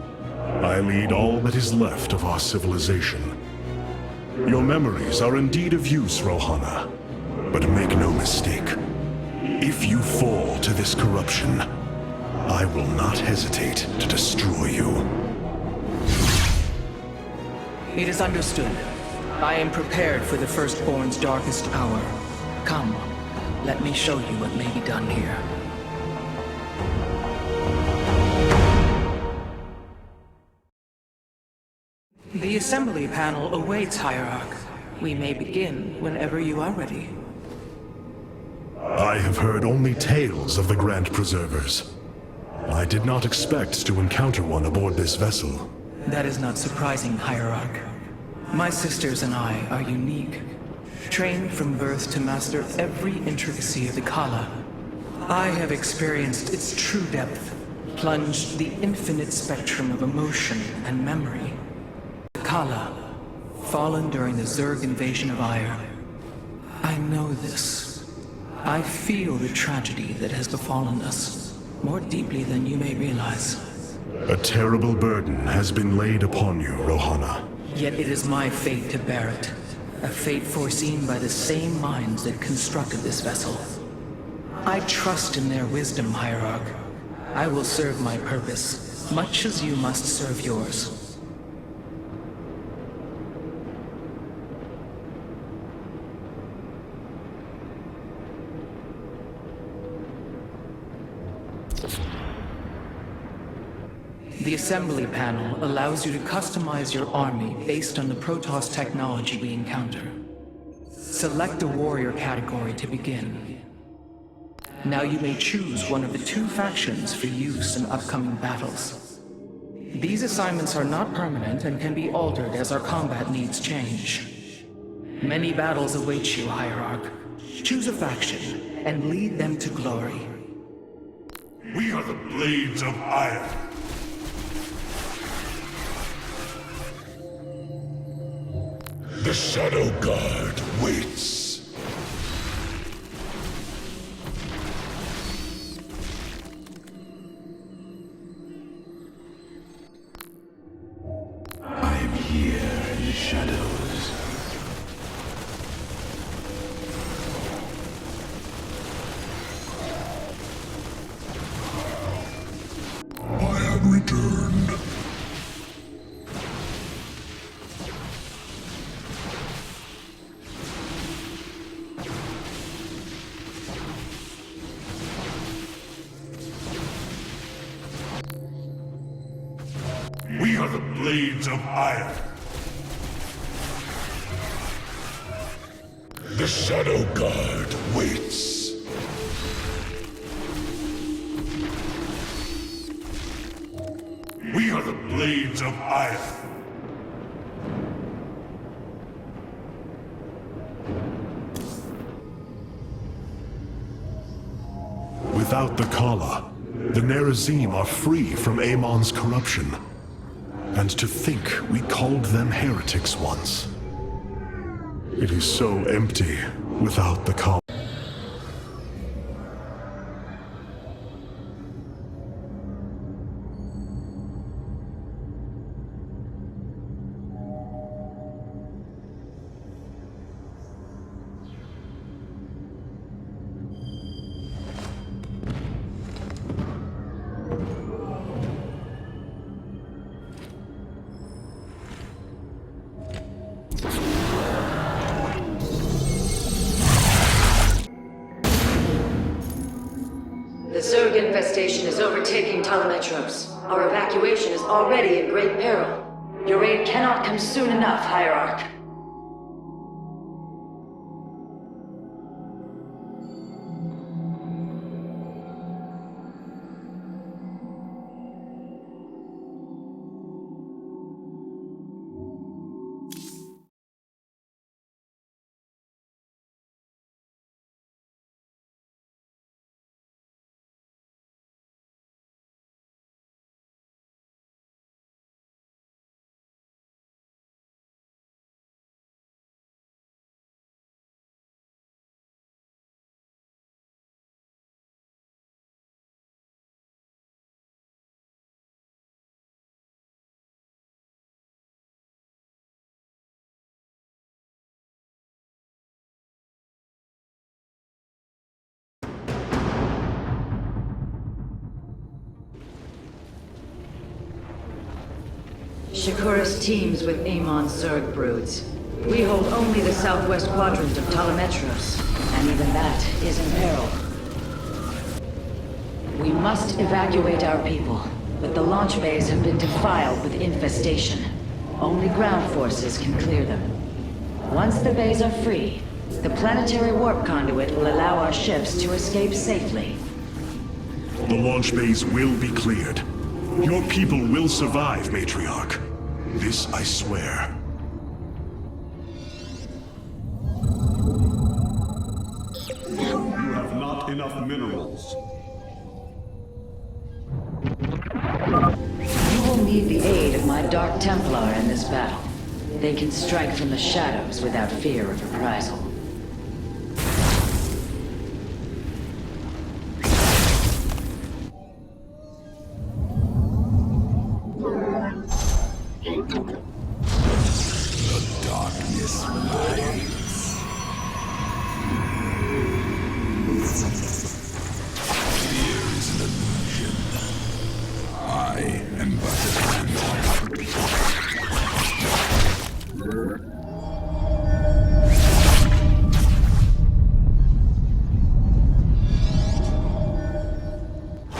I lead all that is left of our civilization. Your memories are indeed of use, Rohana. But make no mistake. If you fall to this corruption, I will not hesitate to destroy you. It is understood. I am prepared for the Firstborn's darkest hour. Come, let me show you what may be done here. The assembly panel awaits, Hierarch. We may begin whenever you are ready. I have heard only tales of the Grand Preservers. I did not expect to encounter one aboard this vessel. That is not surprising, Hierarch. My sisters and I are unique, trained from birth to master every intricacy of the Kala. I have experienced its true depth, plunged the infinite spectrum of emotion and memory. The Kala, fallen during the Zerg invasion of Aya. I know this. I feel the tragedy that has befallen us, more deeply than you may realize. A terrible burden has been laid upon you, Rohana. Yet it is my fate to bear it. A fate foreseen by the same minds that constructed this vessel. I trust in their wisdom, Hierarch. I will serve my purpose, much as you must serve yours. The assembly panel allows you to customize your army based on the Protoss technology we encounter. Select a warrior category to begin. Now you may choose one of the 2 factions for use in upcoming battles. These assignments are not permanent and can be altered as our combat needs change. Many battles await you, Hierarch. Choose a faction and lead them to glory. We are the Blades of Iron. The Shadow Guard waits. I am here in the shadows. I have returned. We are the Blades of Iron. The Shadow Guard waits. We are the Blades of Iron. Without the Kala, the Nerazim are free from Amon's corruption. And to think we called them heretics once. It is so empty without the Kala. The Zerg infestation is overtaking Telemetros. Our evacuation is already in great peril. Your aid cannot come soon enough, Hierarch. Shakuras teams with Amon's Zerg broods. We hold only the southwest quadrant of Telemetros, and even that is in peril. We must evacuate our people, but the launch bays have been defiled with infestation. Only ground forces can clear them. Once the bays are free, the planetary warp conduit will allow our ships to escape safely. The launch bays will be cleared. Your people will survive, Matriarch. This I swear. You have not enough minerals. You will need the aid of my Dark Templar in this battle. They can strike from the shadows without fear of reprisal. The darkness lies. Fear is an illusion. I am but a phantom.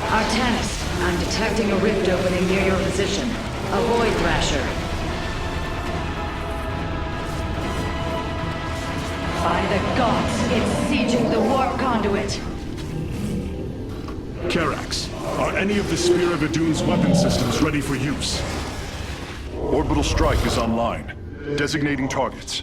Artanis, I'm detecting a rift opening near your position. besieging the warp conduit. Karax, are any of the Spear of Idun's weapon systems ready for use? Orbital strike is online. Designating targets.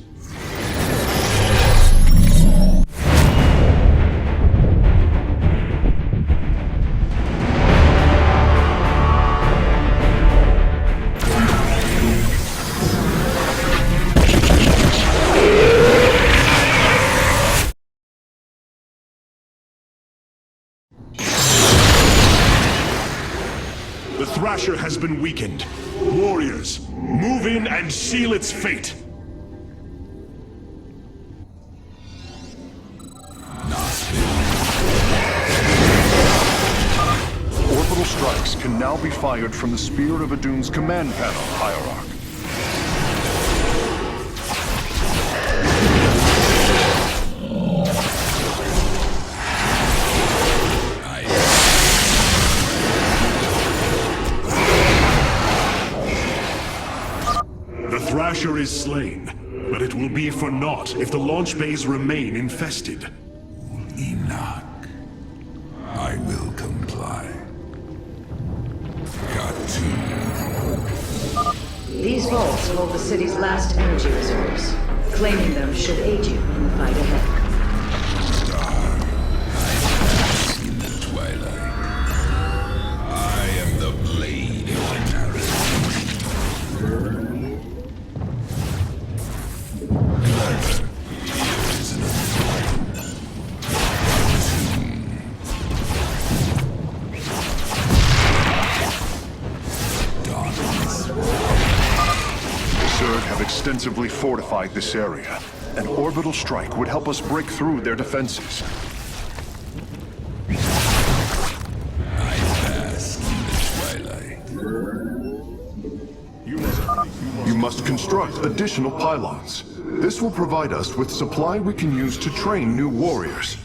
The Thrasher has been weakened. Warriors, move in and seal its fate. Orbital strikes can now be fired from the Spear of Idun's command panel, Hierarch. The Thrasher is slain, but it will be for naught if the launch bays remain infested. Enoch, I will comply. Got to. These vaults hold the city's last energy reserves. Claiming them should aid you in the fight ahead. In the twilight, I am the blade of the narrative. Zerg have extensively fortified this area. An orbital strike would help us break through their defenses. I bask in the twilight. You must construct additional pylons. This will provide us with supply we can use to train new warriors.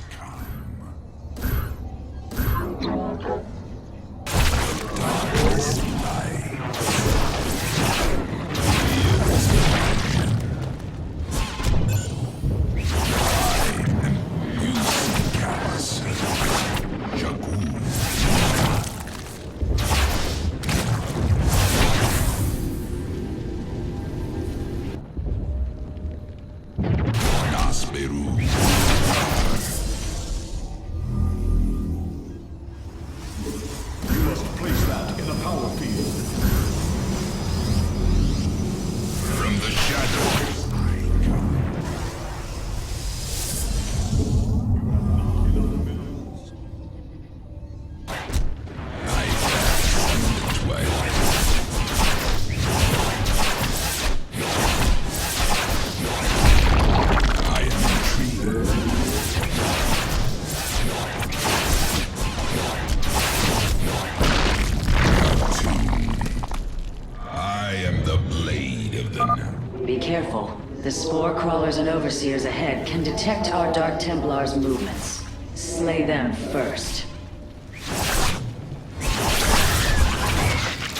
Be careful. The spore crawlers and overseers ahead can detect our Dark Templars' movements. Slay them first.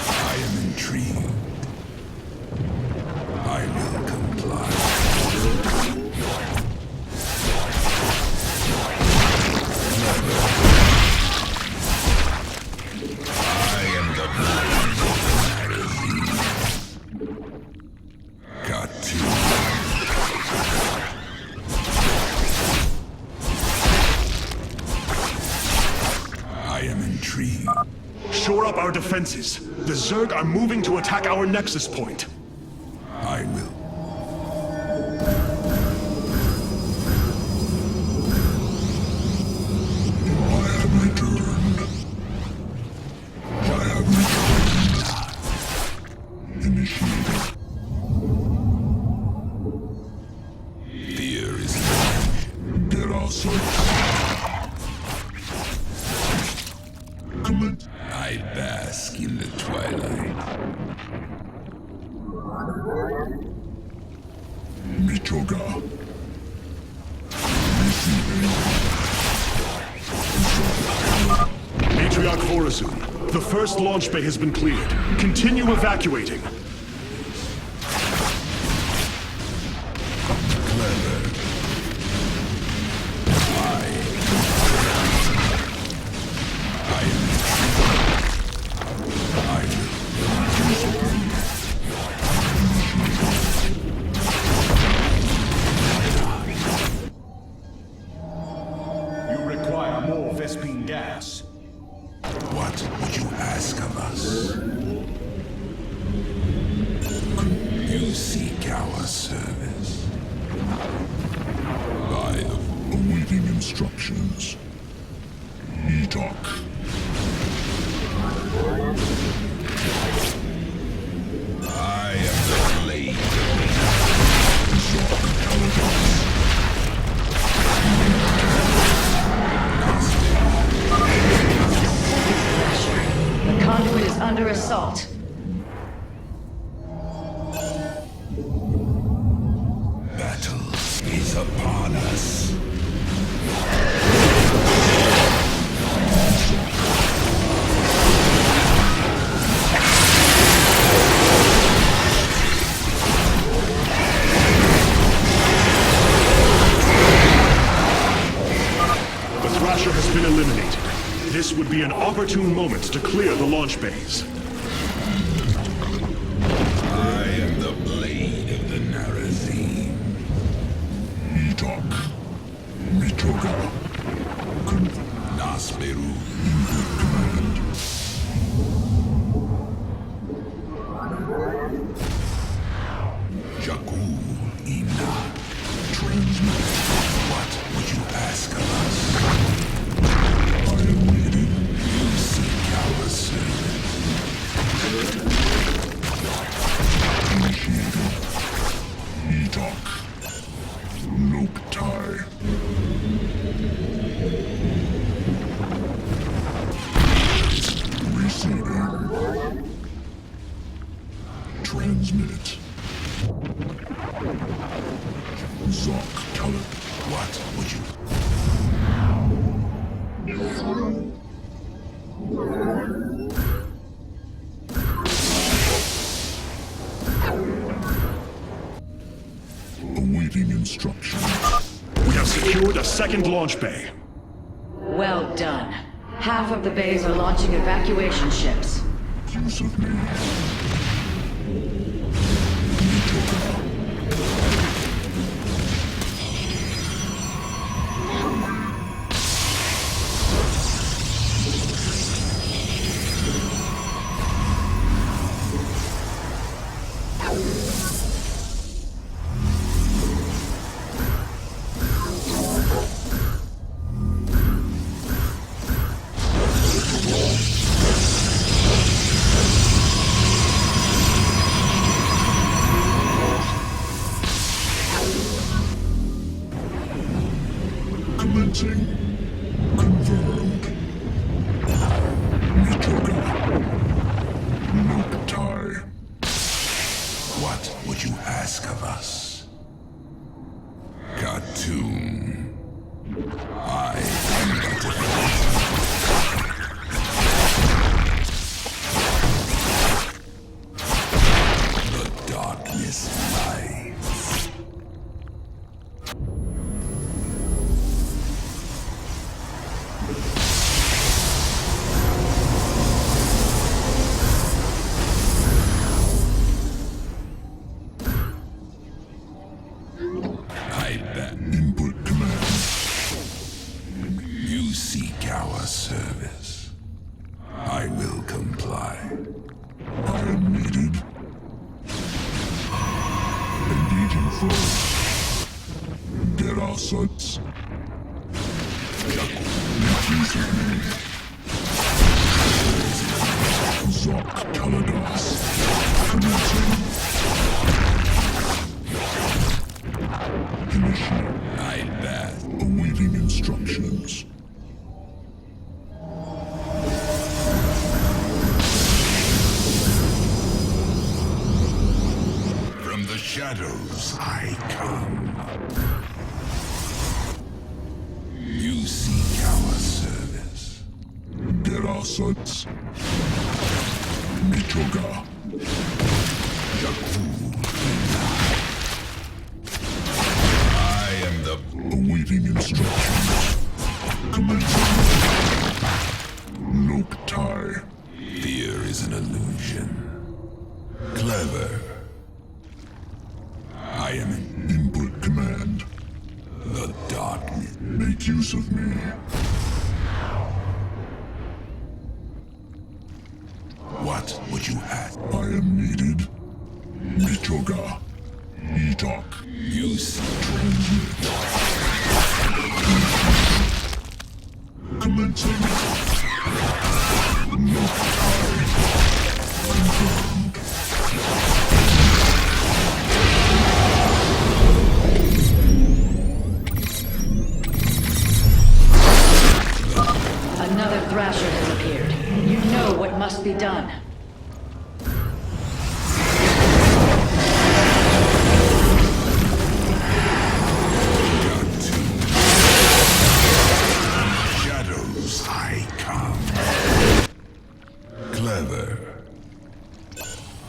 I am intrigued. I will comply. I am the blade of the magazine. Got to. I am intrigued. Shore up our defenses. The Zerg are moving to attack our nexus point. I will. I have returned. I have returned. Initiated. Fear is revenge. Get our sights. I bask in the twilight. Michoga. Matriarch Vorazun, the first launch bay has been cleared. Continue evacuating. Clever. I seek our service. Awaiting instructions. Talk. I am the blade. The conduit is under assault. Battle is upon us. Has been eliminated. This would be an opportune moment to clear the launch bays. I am the blade of the Narazim. Talk. Mitoga. Nasperu. Jakul Ina. Transmit. What would you ask of us? I am needed. You seek our service. Initiated. Talk. Nope tie. Receiving. Transmit. Zoc Tulip. What would you? Awaiting instruction. We have secured a second launch bay. Well done. Half of the bays are launching evacuation ships. Use of me. Commencing. Confirmed. Mitoga. Nope tie. What would you ask of us? Cartoon. I am the darkness lies. I bet. Input command. You seek our service. I will comply. I am needed. Engaging foe. Get our sights. Make use of me. Zoc Taladas. Commencing. Initiate. I bet. Awaiting instructions. From the shadows I come. You seek our service. Get our sights. Mitoga. I am the Awaiting instructions. Commencing. Nope tie. fear is an illusion. Clever. I am in Input command. the darkness. Make use of me. What would you ask? I am needed. Mitoga. talk. You see transmit. Commencing. No time. Confirmed. Another Thrasher has appeared. You know what must be done. Shadows, I come. Clever.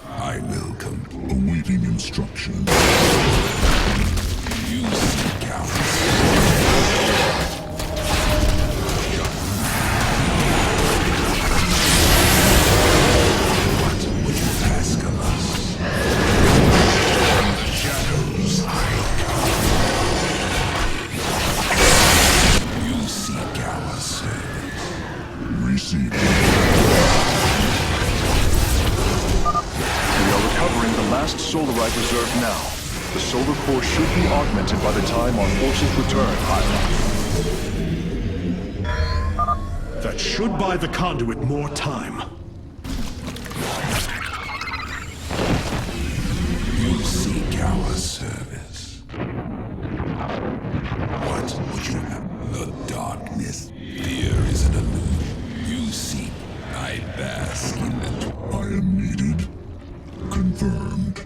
I will come. Awaiting instruction. You seek out. Solarite reserve now. The solar core should be augmented by the time our forces return, Hyla. That should buy the conduit more time. You seek our service. What would you have? The darkness. Fear is an illusion. You seek. I bask in it. I am needed. Confirmed.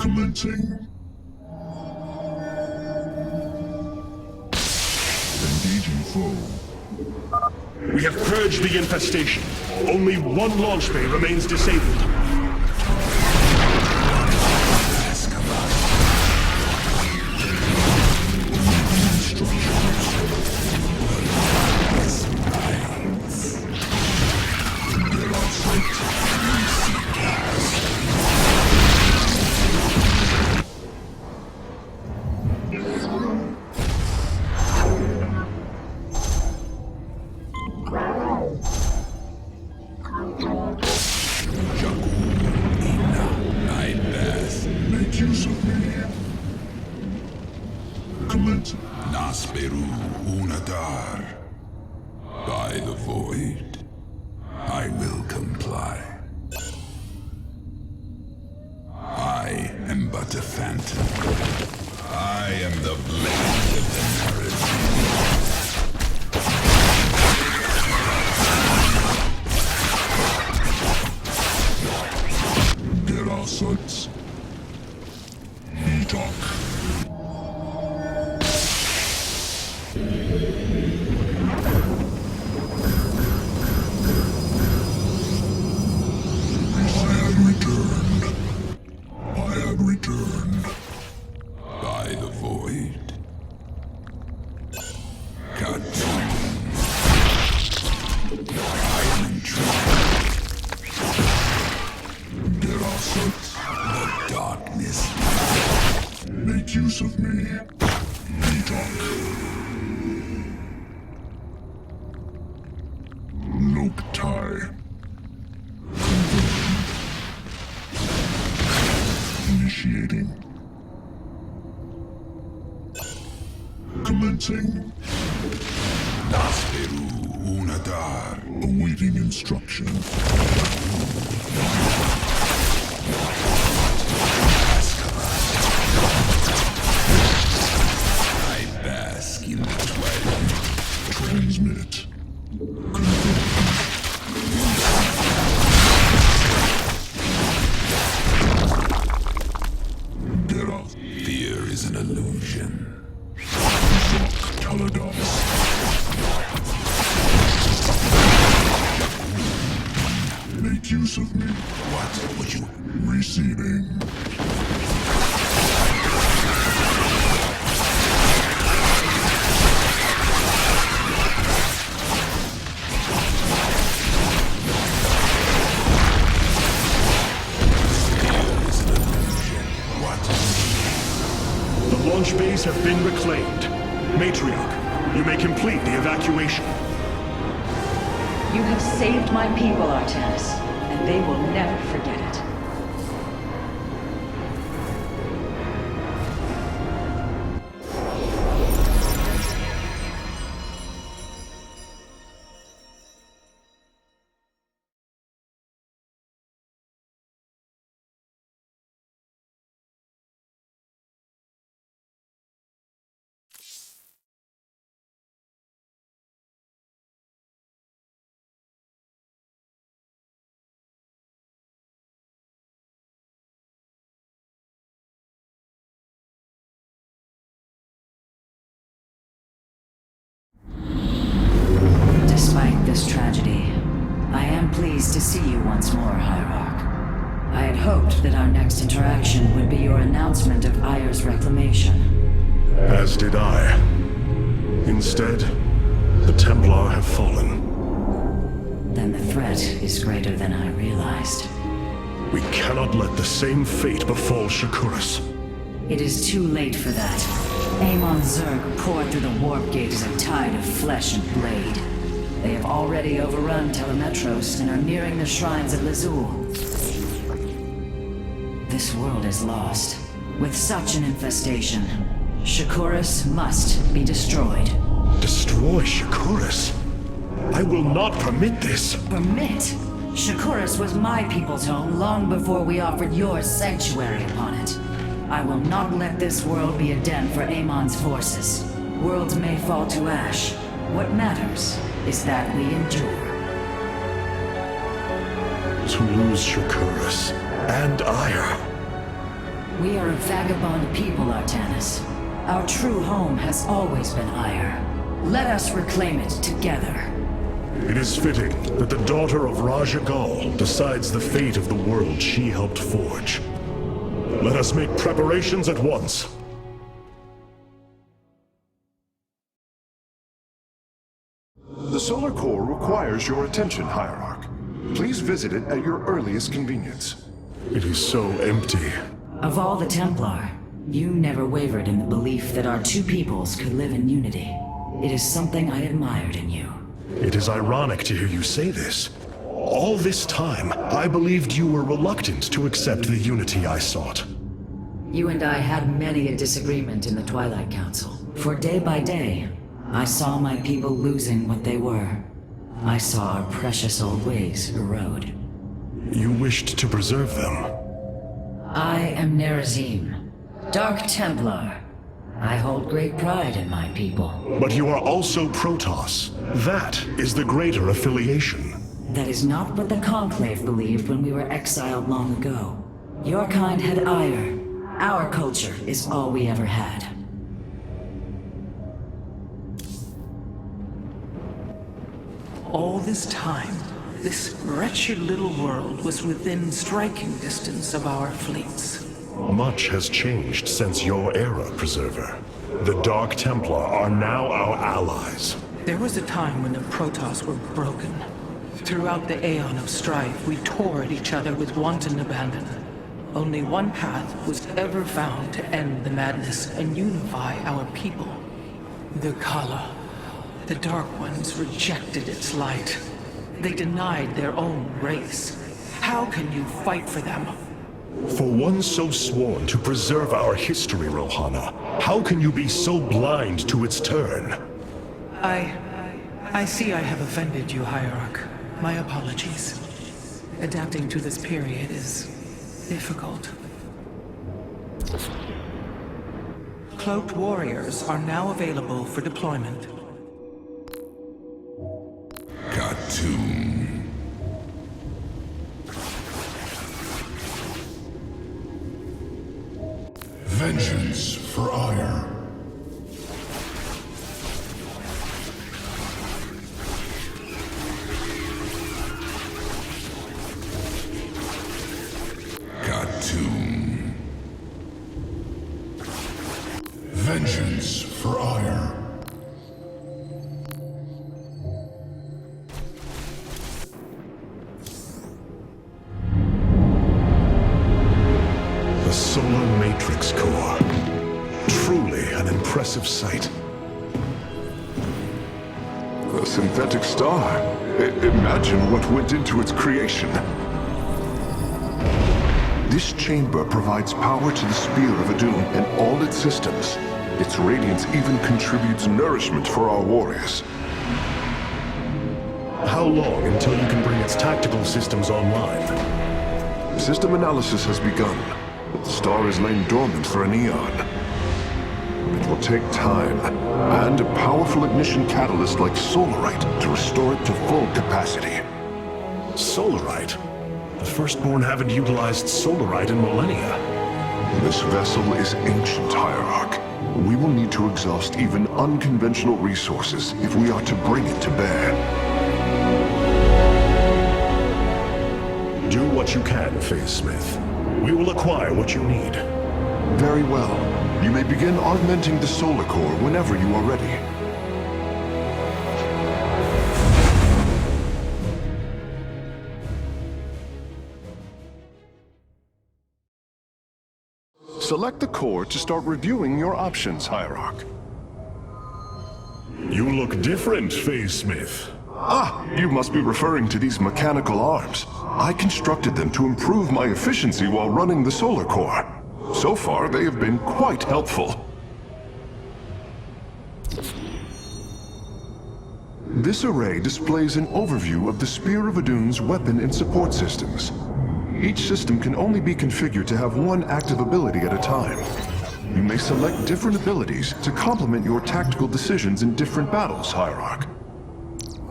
Commencing. Engaging foe. We have purged the infestation. Only one launch bay remains disabled. Nasperu Unadar. By the void, I will comply. I am but a phantom. I am the blade of the narrative. There are such. He talk. By the void. Cartoon. I am intrigued. There are such. The darkness. Make use of me. Me talk. Look tie. Initiating. Commencing. Nasperu Unadar. Awaiting instruction. I bask in the twilight. Transmit. Fear is an illusion. Talados. Make use of me. What would you? Receiving. Launch bays have been reclaimed. Matriarch, you may complete the evacuation. You have saved my people, Artanis, and they will never forget it. this tragedy, I am pleased to see you once more, Hierarch. I had hoped that our next interaction would be your announcement of Ayer's reclamation. As did I. Instead, the Templar have fallen. Then the threat is greater than I realized. We cannot let the same fate befall Shakuras. It is too late for that. Amon Zerg poured through the warp gate as a tide of flesh and blade. They have already overrun Telemetros and are nearing the shrines of Lazul. This world is lost. With such an infestation, Shakuras must be destroyed. Destroy Shakuras? I will not permit this. Permit? Shakuras was my people's home long before we offered yours sanctuary upon it. I will not let this world be a den for Amon's forces. Worlds may fall to ash. What matters is that we endure. To lose Shakuras and Ayr. We are a vagabond people, Artanis. Our true home has always been Ayr. Let us reclaim it together. It is fitting that the daughter of Raja Gal decides the fate of the world she helped forge. Let us make preparations at once. The solar core requires your attention, Hierarch. Please visit it at your earliest convenience. It is so empty. Of all the Templar, you never wavered in the belief that our two peoples could live in unity. It is something I admired in you. It is ironic to hear you say this. All this time, I believed you were reluctant to accept the unity I sought. You and I had many a disagreement in the Twilight Council. For day by day, I saw my people losing what they were. I saw our precious old ways erode. You wished to preserve them. I am Nerazim, Dark Templar. I hold great pride in my people. But you are also Protoss. That is the greater affiliation. That is not what the Conclave believed when we were exiled long ago. Your kind had ire. Our culture is all we ever had. All this time, this wretched little world was within striking distance of our fleets. Much has changed since your era, Preserver. The Dark Templar are now our allies. There was a time when the Protoss were broken. Throughout the aeon of strife, we tore at each other with wanton abandon. Only one path was ever found to end the madness and unify our people. The Kala. The Dark Ones rejected its light. They denied their own race. How can you fight for them? For one so sworn to preserve our history, Rohana, how can you be so blind to its turn? I see I have offended you, Hierarch. My apologies. Adapting to this period is difficult. Cloaked warriors are now available for deployment. Cartoon. Vengeance for Ayr. Cartoon. Vengeance for Ayr. The Solar Matrix Core. Truly an impressive sight. A synthetic star. Imagine what went into its creation. This chamber provides power to the Spear of Adun and all its systems. Its radiance even contributes nourishment for our warriors. How long until you can bring its tactical systems online? System analysis has begun, but the star has lain dormant for an eon. It will take time, and a powerful ignition catalyst like Solarite to restore it to full capacity. Solarite? The Firstborn haven't utilized Solarite in millennia. This vessel is ancient, Hierarch. We will need to exhaust even unconventional resources if we are to bring it to bear. Do what you can, Phase Smith. We will acquire what you need. Very well. You may begin augmenting the solar core whenever you are ready. Select the core to start reviewing your options, Hierarch. You look different, Phase Smith. Ah, you must be referring to these mechanical arms. I constructed them to improve my efficiency while running the solar core. So far, they have been quite helpful. This array displays an overview of the Spear of Adun's weapon and support systems. Each system can only be configured to have one active ability at a time. You may select different abilities to complement your tactical decisions in different battles, Hierarch.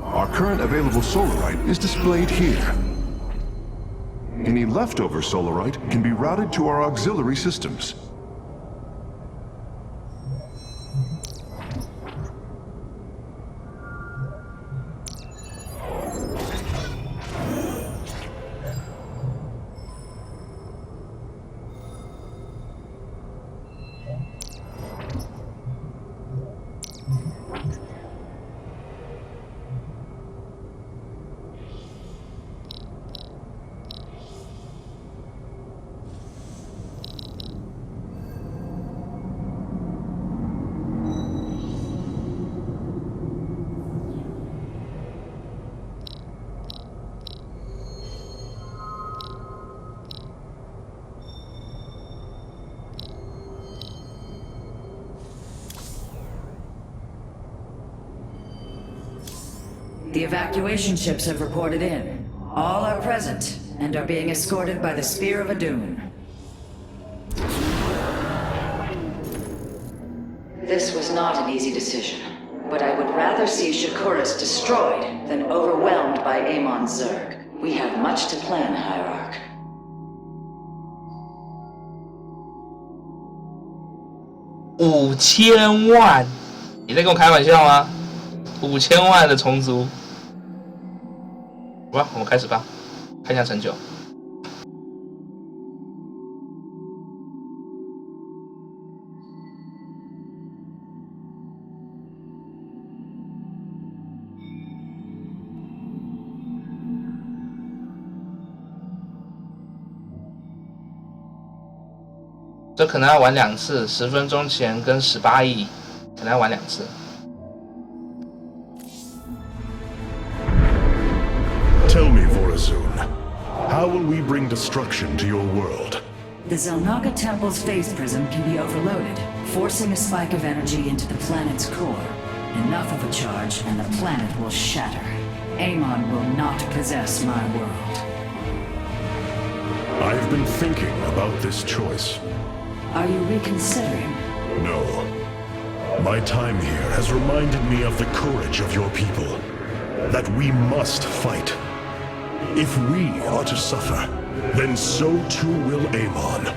Our current available Solarite is displayed here. Any leftover Solarite can be routed to our auxiliary systems. The evacuation ships have reported in. All are present and are being escorted by the Spear of Adun. This was not an easy decision, but I would rather see Shakuras destroyed than overwhelmed by Amon Zerg. We have much to plan, Hierarch. 5000万，你在跟我开玩笑吗？5000万的虫族，好吧，我们开始吧，看一下成就。这可能要玩2次，10分钟前跟18亿，可能要玩2次。Tell me, Vorazun, how will we bring destruction to your world? The Zelnaga Temple's phase prism can be overloaded, forcing a spike of energy into the planet's core. Enough of a charge and the planet will shatter. Amon will not possess my world. I've been thinking about this choice. Are you reconsidering? No. My time here has reminded me of the courage of your people. That we must fight. If we are to suffer, then so too will Amon.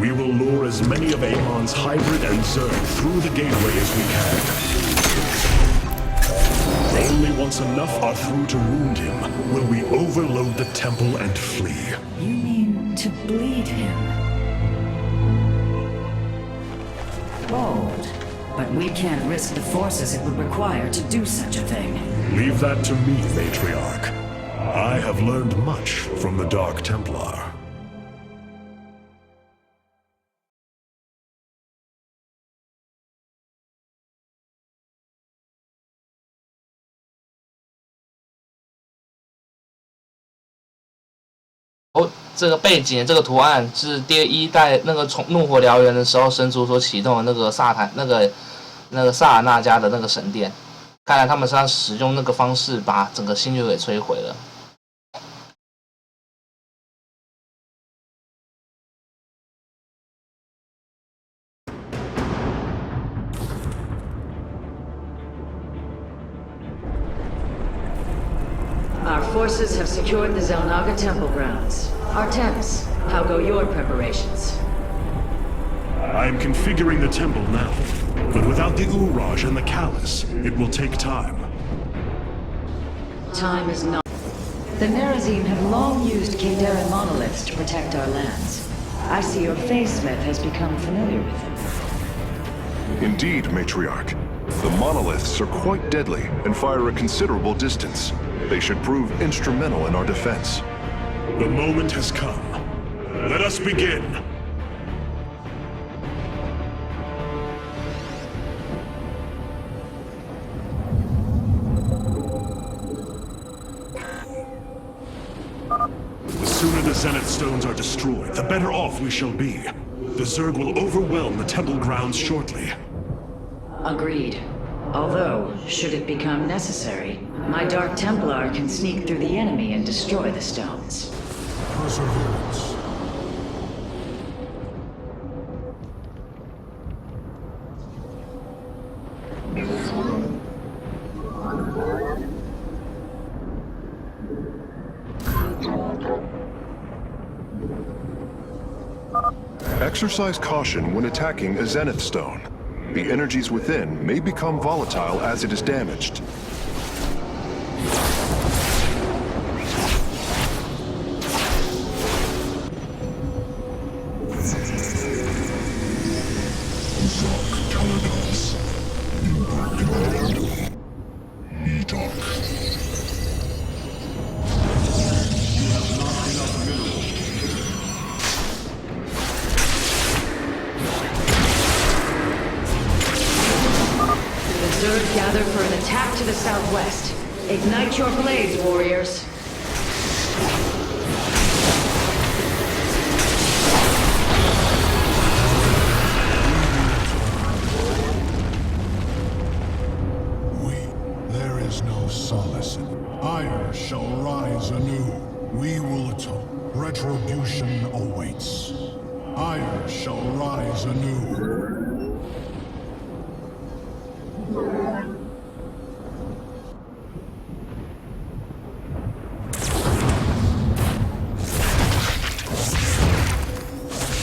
We will lure as many of Amon's hybrid and Zerg through the gateway as we can. Only once enough are through to wound him will we overload the temple and flee. You mean to bleed him? Bold. But we can't risk the forces it would require to do such a thing. Leave that to me, Matriarch. I have learned much from the Dark Templar.哦，这个背景这个图案是第1代那个从怒火燎原的时候，神族所启动的那个萨尔纳加的那个神殿。看来他们是要使用那个方式把整个星球给摧毁了。Our forces have secured the Zelnaga Temple grounds. Artemis, how go your preparations? I'm configuring the temple now, but without the Uraj and the Callus, it will take time. Time is not... The Nerazim have long used Kaldera monoliths to protect our lands. I see your face, Smith, has become familiar with them. Indeed, Matriarch. The monoliths are quite deadly and fire a considerable distance. They should prove instrumental in our defense. The moment has come. Let us begin. The sooner the Zenith Stones are destroyed, the better off we shall be. The Zerg will overwhelm the temple grounds shortly. Agreed. Although, should it become necessary, my Dark Templar can sneak through the enemy and destroy the stones. Perseverance. Exercise caution when attacking a Zenith Stone. The energies within may become volatile as it is damaged. Zerg gather for an attack to the southwest. Ignite your blades, warriors. There is no solace in Aiur shall rise anew. We will atone. Retribution awaits. Aiur shall rise anew.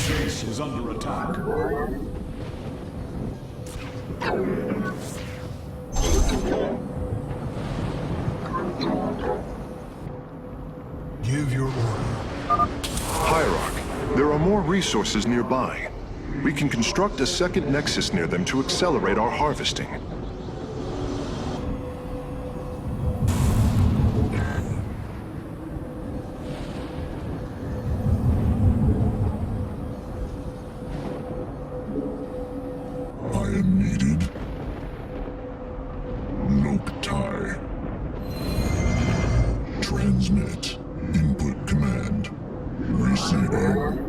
Base is under attack. Give your order. Hierarch, there are more resources nearby. We can construct a second nexus near them to accelerate our harvesting. I am needed. Noctai. Transmit. Input command. Receiving.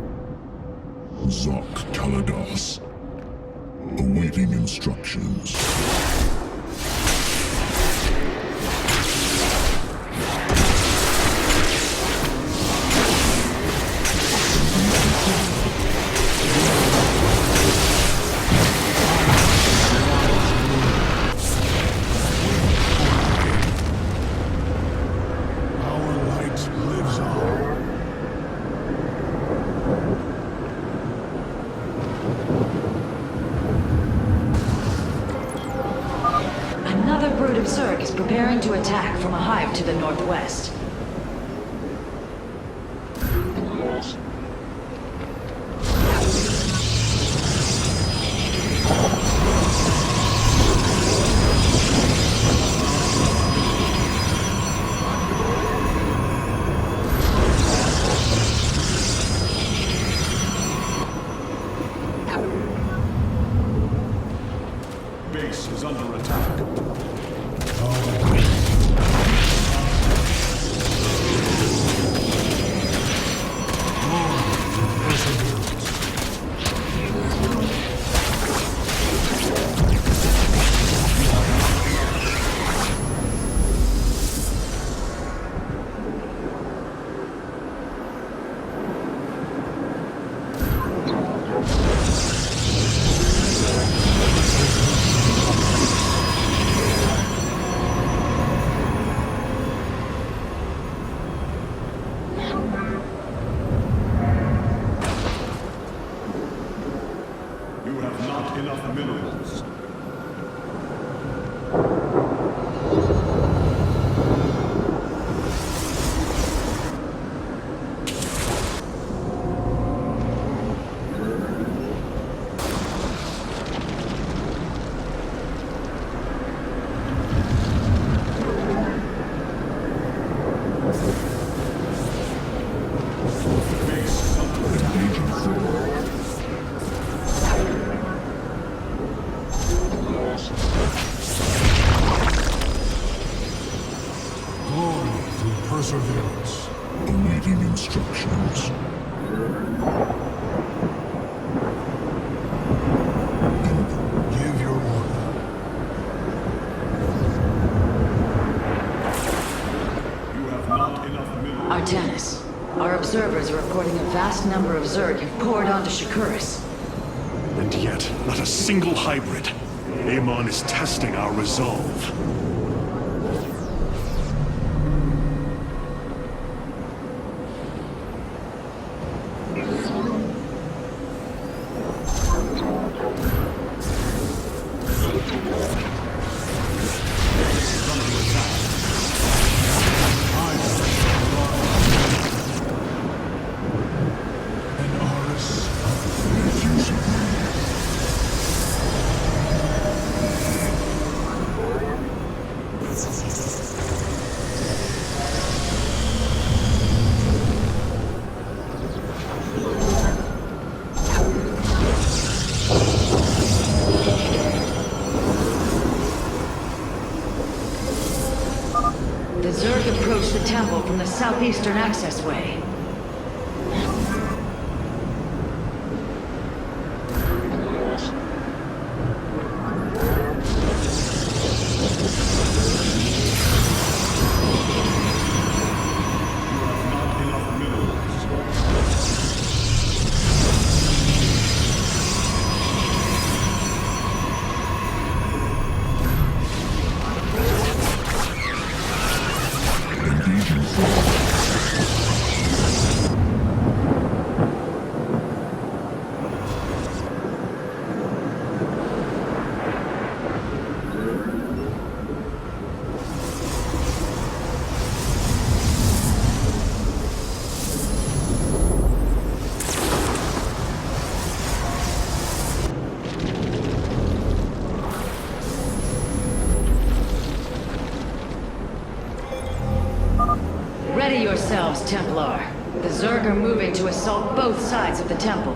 Zok Kaladas. Awaiting instructions. Our light lives on. Another brood of Zerg is preparing to attack from a hive to the northwest. Base is under attack. You have not enough minerals. observers are reporting a vast number of Zerg have poured onto Shakuras. And yet, not a single hybrid. Amon is testing our resolve. The Zerg approach the temple from the southeastern accessway. Ready yourselves, Templar. The Zerg are moving to assault both sides of the temple.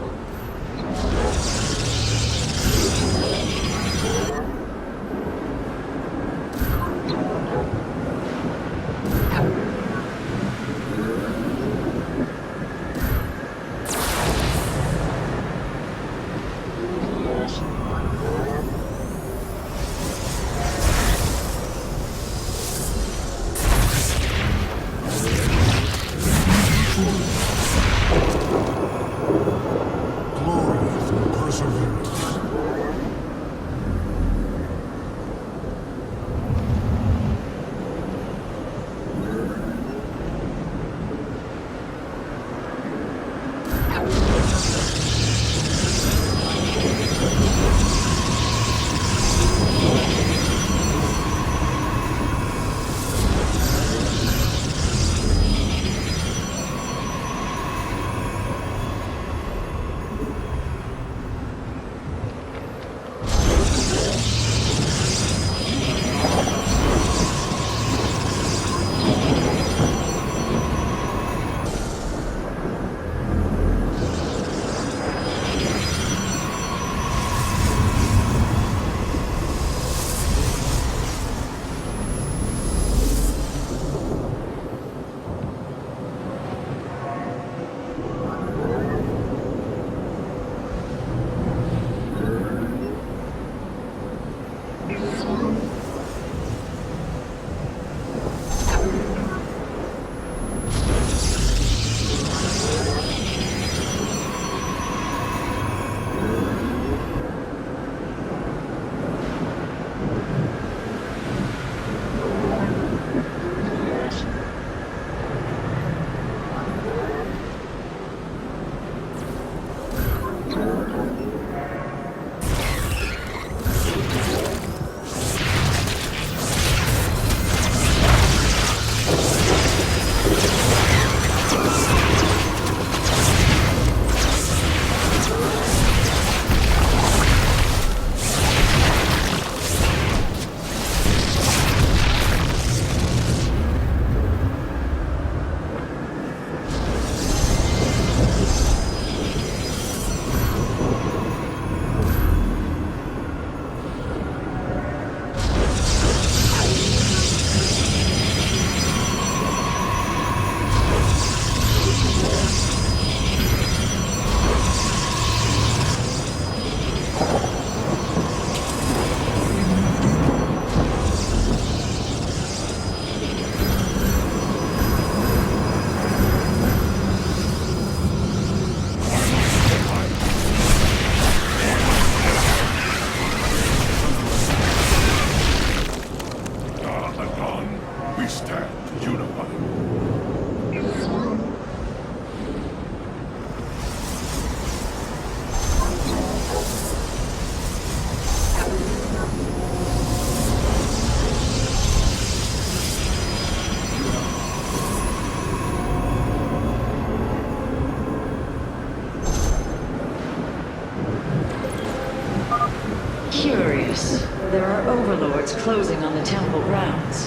Curious. There are overlords closing on the temple grounds.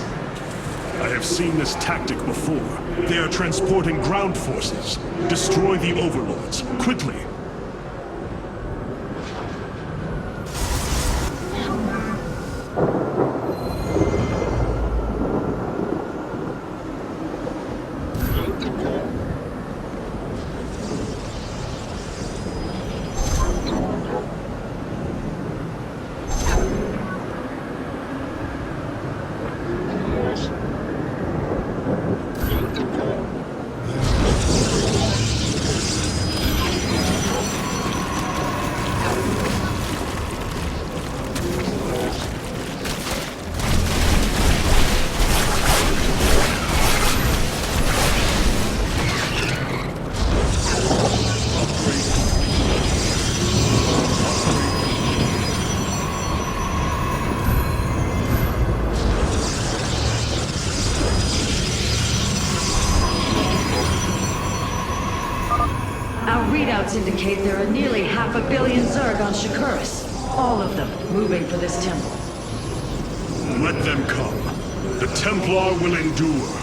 I have seen this tactic before. They are transporting ground forces. Destroy the overlords, quickly! Readouts indicate there are nearly 500 million Zerg on Shakuras. All of them moving for this temple. Let them come. The Templar will endure.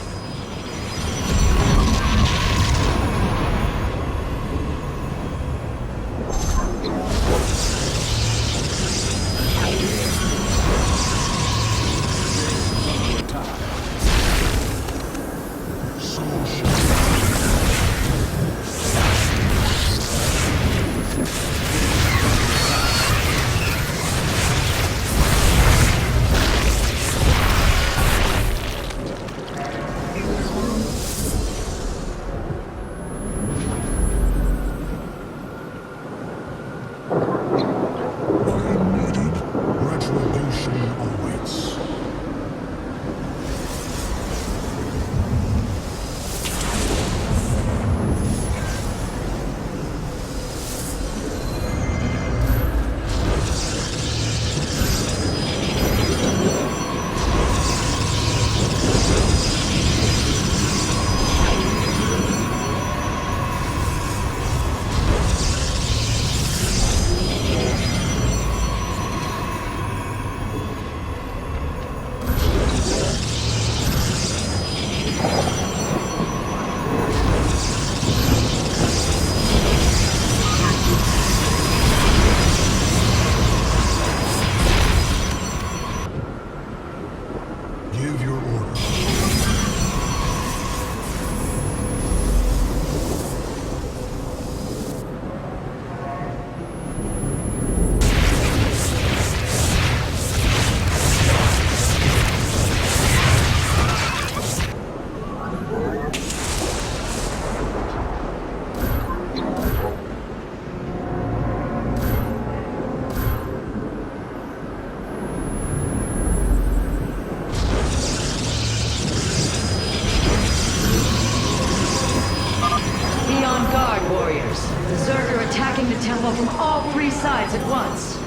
From all three sides at once.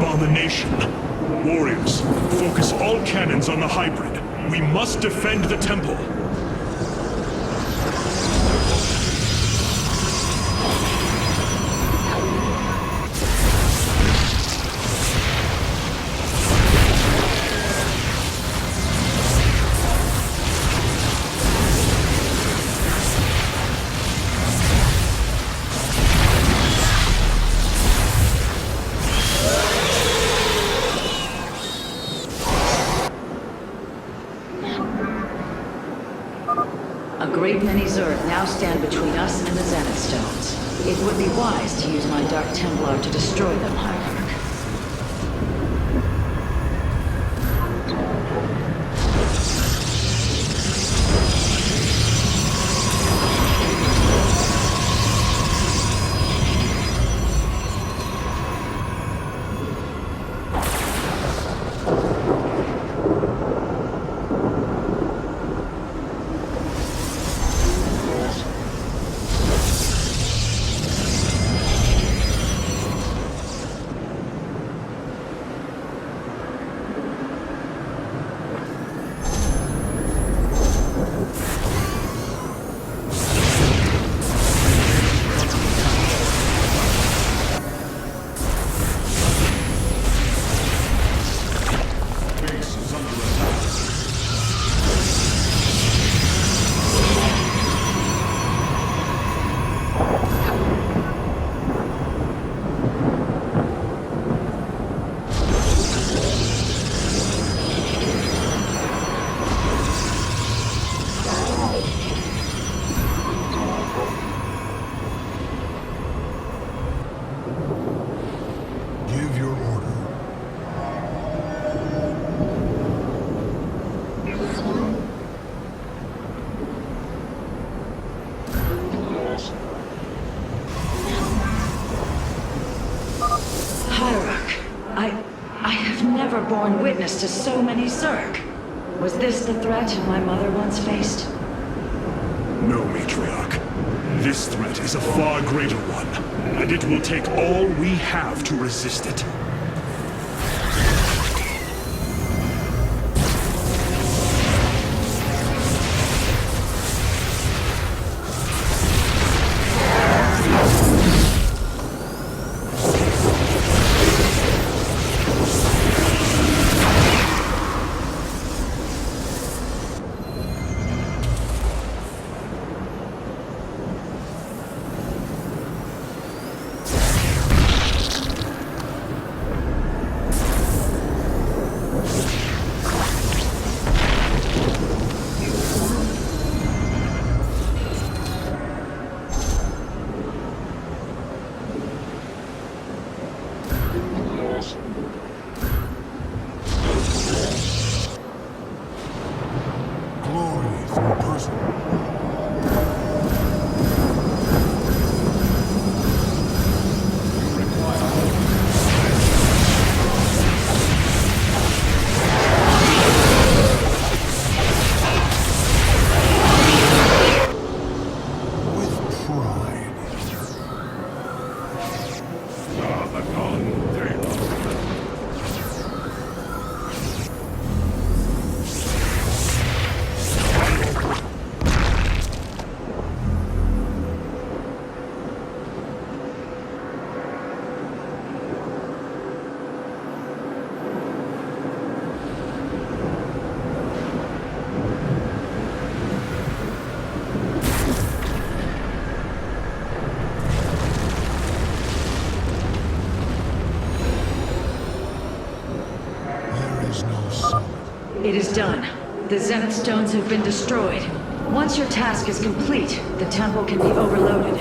abomination. Warriors, focus all cannons on the hybrid. We must defend the temple. A great many Zerg now stand between us and the Zenith Stones. It would be wise to use my Dark Templar to destroy them, Hierarch. I have never borne witness to so many Zerg. Was this the threat my mother once faced? No, Matriarch. This threat is a far greater one, and it will take all we have to resist it. It is done. The Zenith Stones have been destroyed. Once your task is complete, the temple can be overloaded.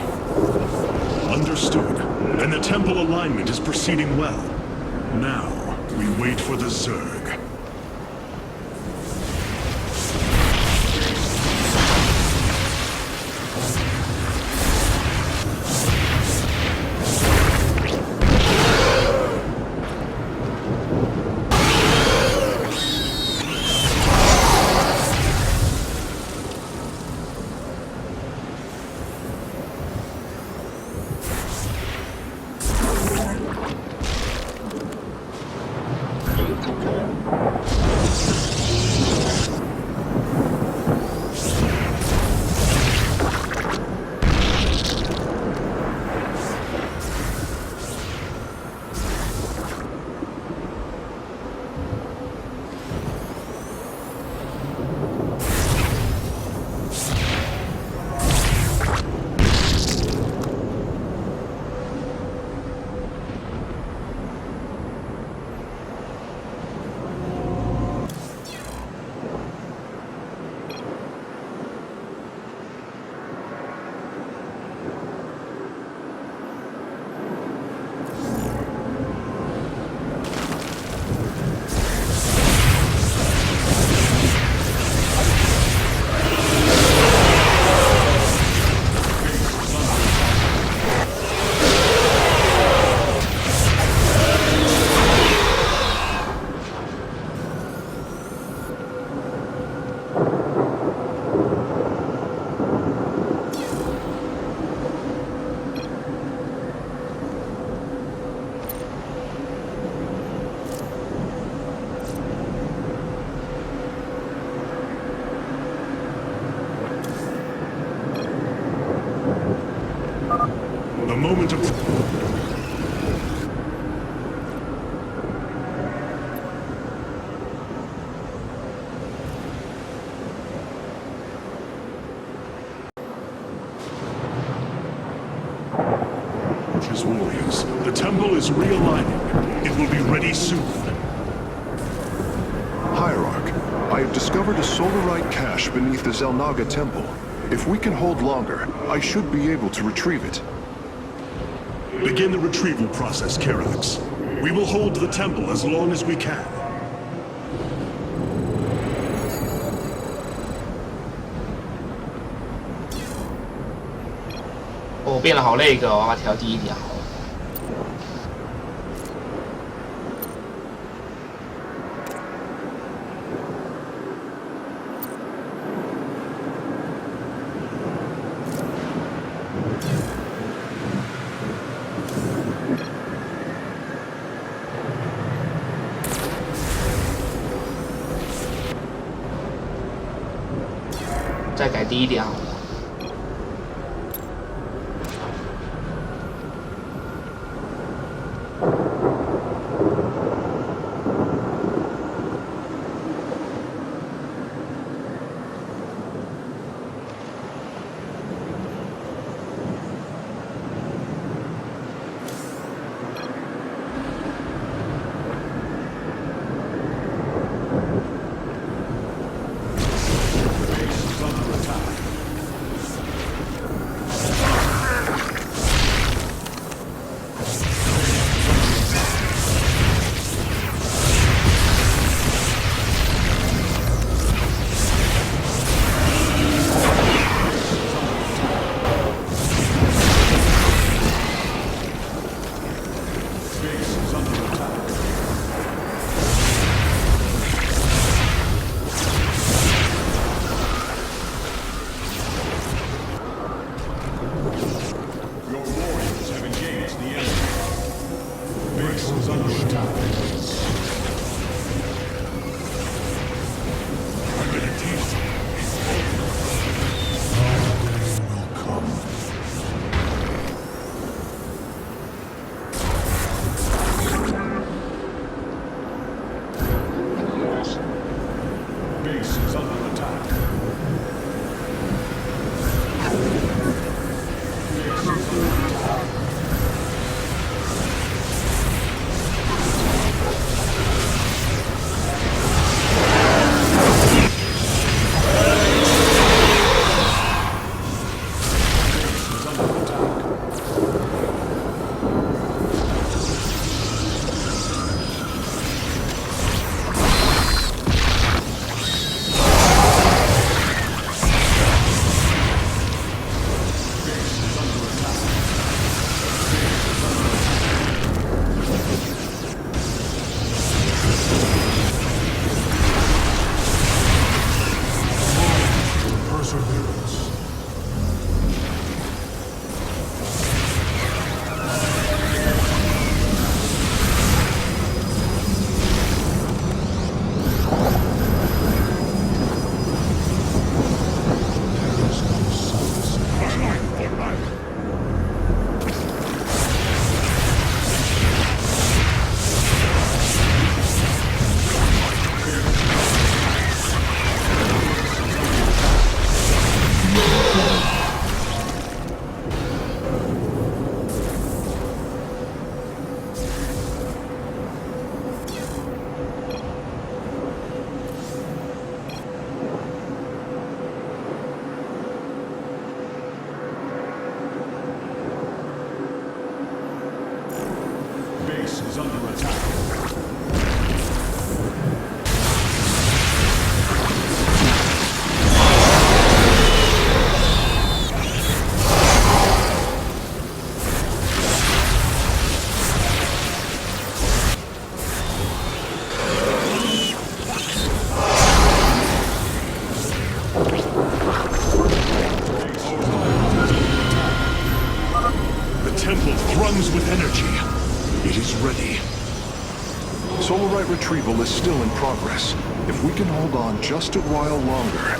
Understood. And the temple alignment is proceeding well. Now, we wait for the Zerg. The moment of... His warriors, the temple is realigning. It will be ready soon. Hierarch, I have discovered a solarite cache beneath the Zelnaga temple. If we can hold longer, I should be able to retrieve it. Begin the retrieval process, Karax. We will hold the temple as long as we can. 哦，变得好累个，我要把它调低一点好了。再改低一点好了。Satellite retrieval is still in progress. If we can hold on just a while longer.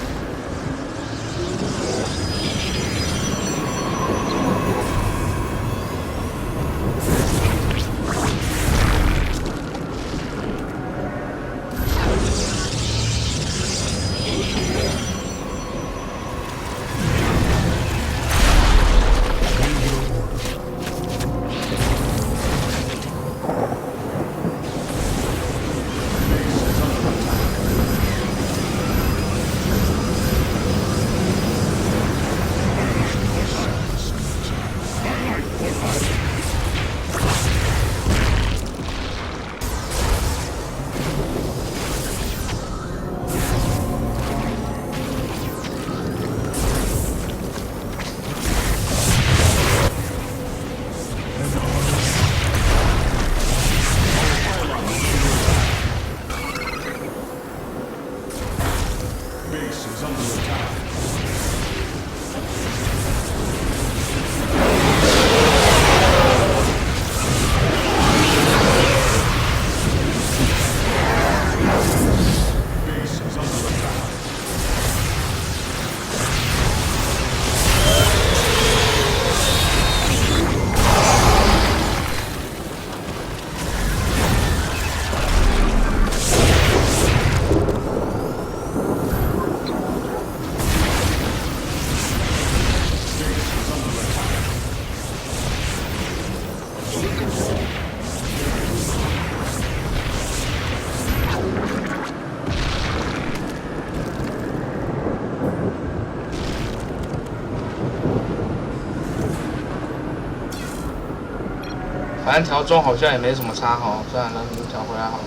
反正调中好像也没什么差哈，算了，调回来好了。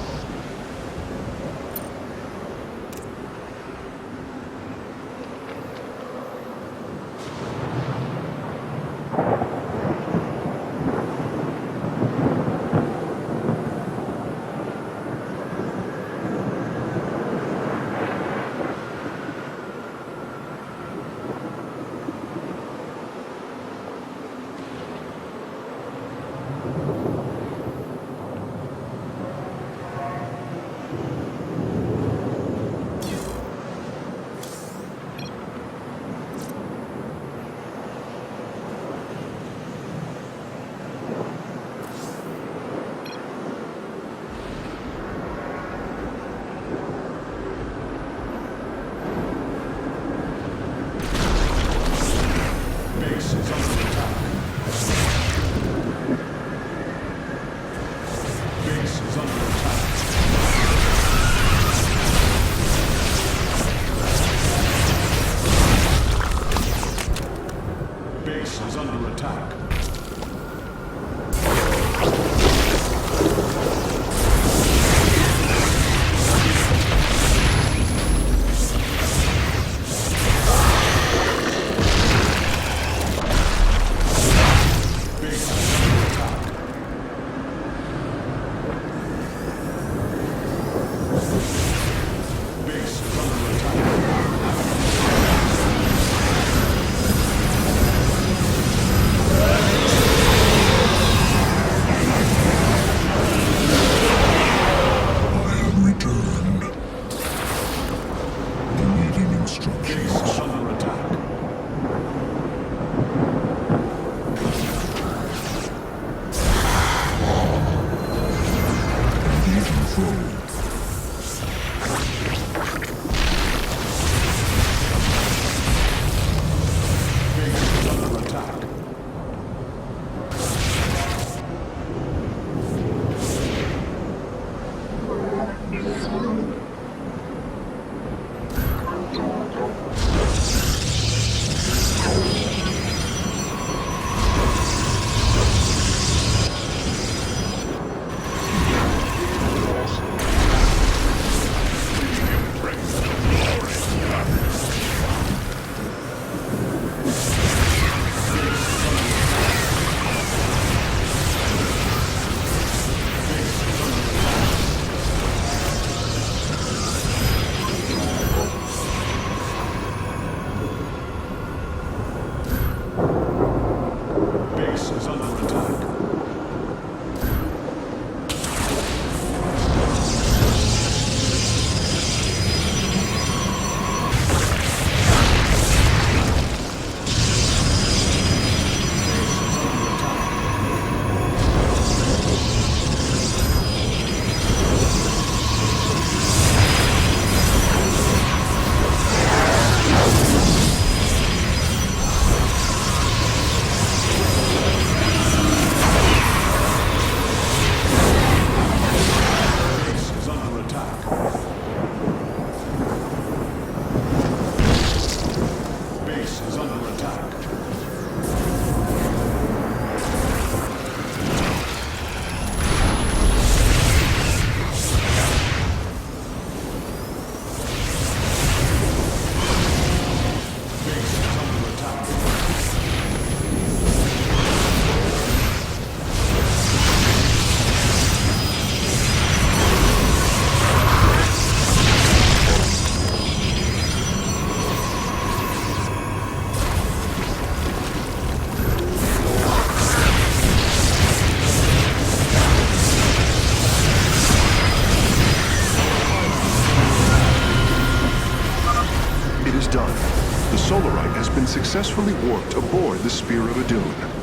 been successfully warped aboard the Spear of Adun.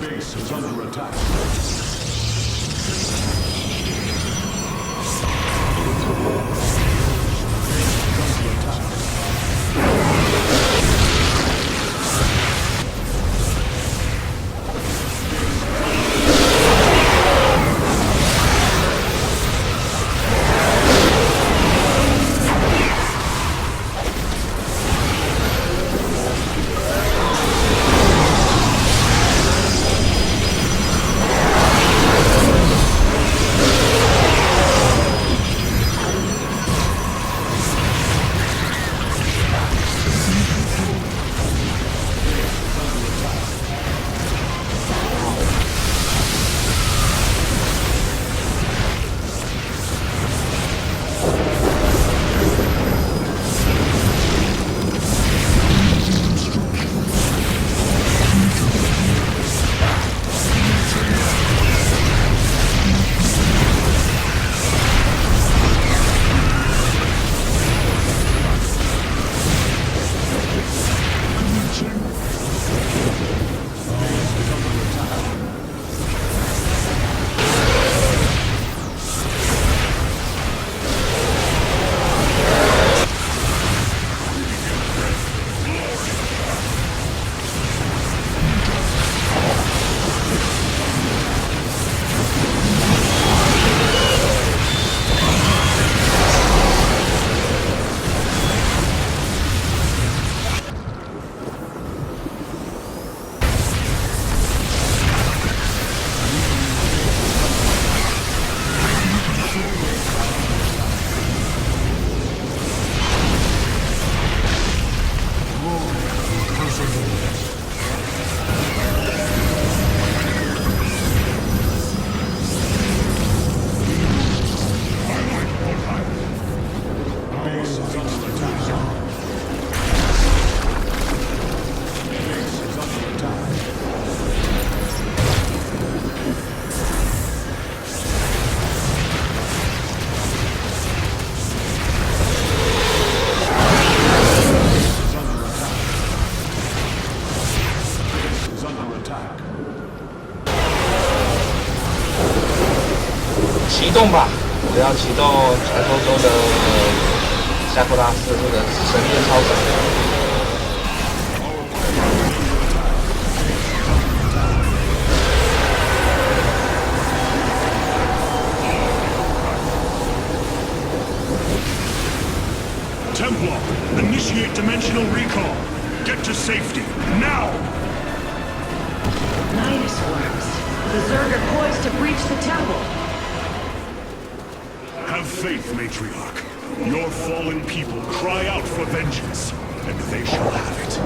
Base is under attack. attack. 启动吧！我要启动传说中的夏库拉斯这个神殿超神。 Templar, initiate dimensional recall. Get to safety, now! Midas worms. The Zerg are poised to breach the temple. Have faith, Matriarch. Your fallen people cry out for vengeance, and they shall have it.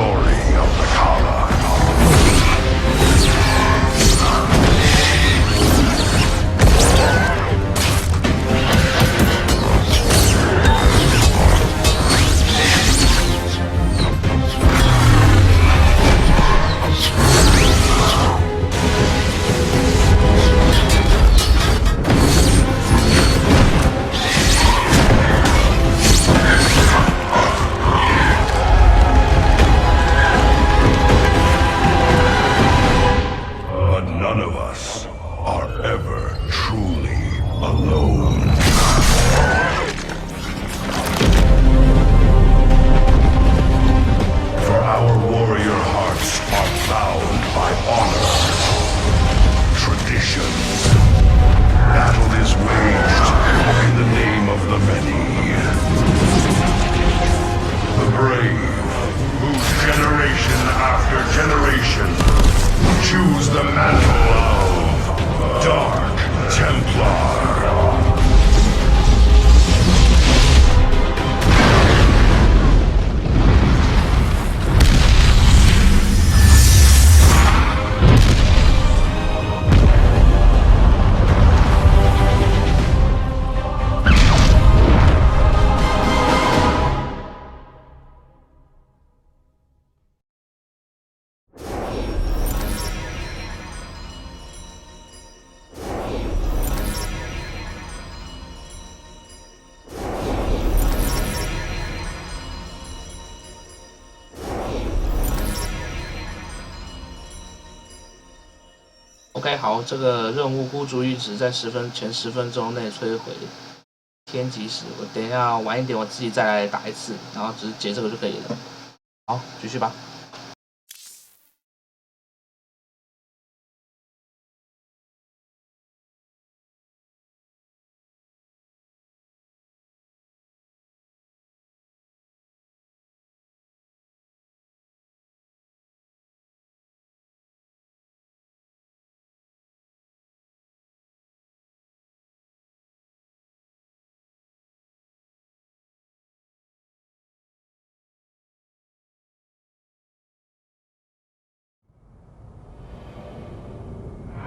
glory of the Kala. Choose the mantle of Dark Templar. OK， 好，这个任务孤注一掷在前10分钟内摧毁天极石。我等一下晚一点，我自己再来打一次，然后只是解这个就可以了。好，继续吧。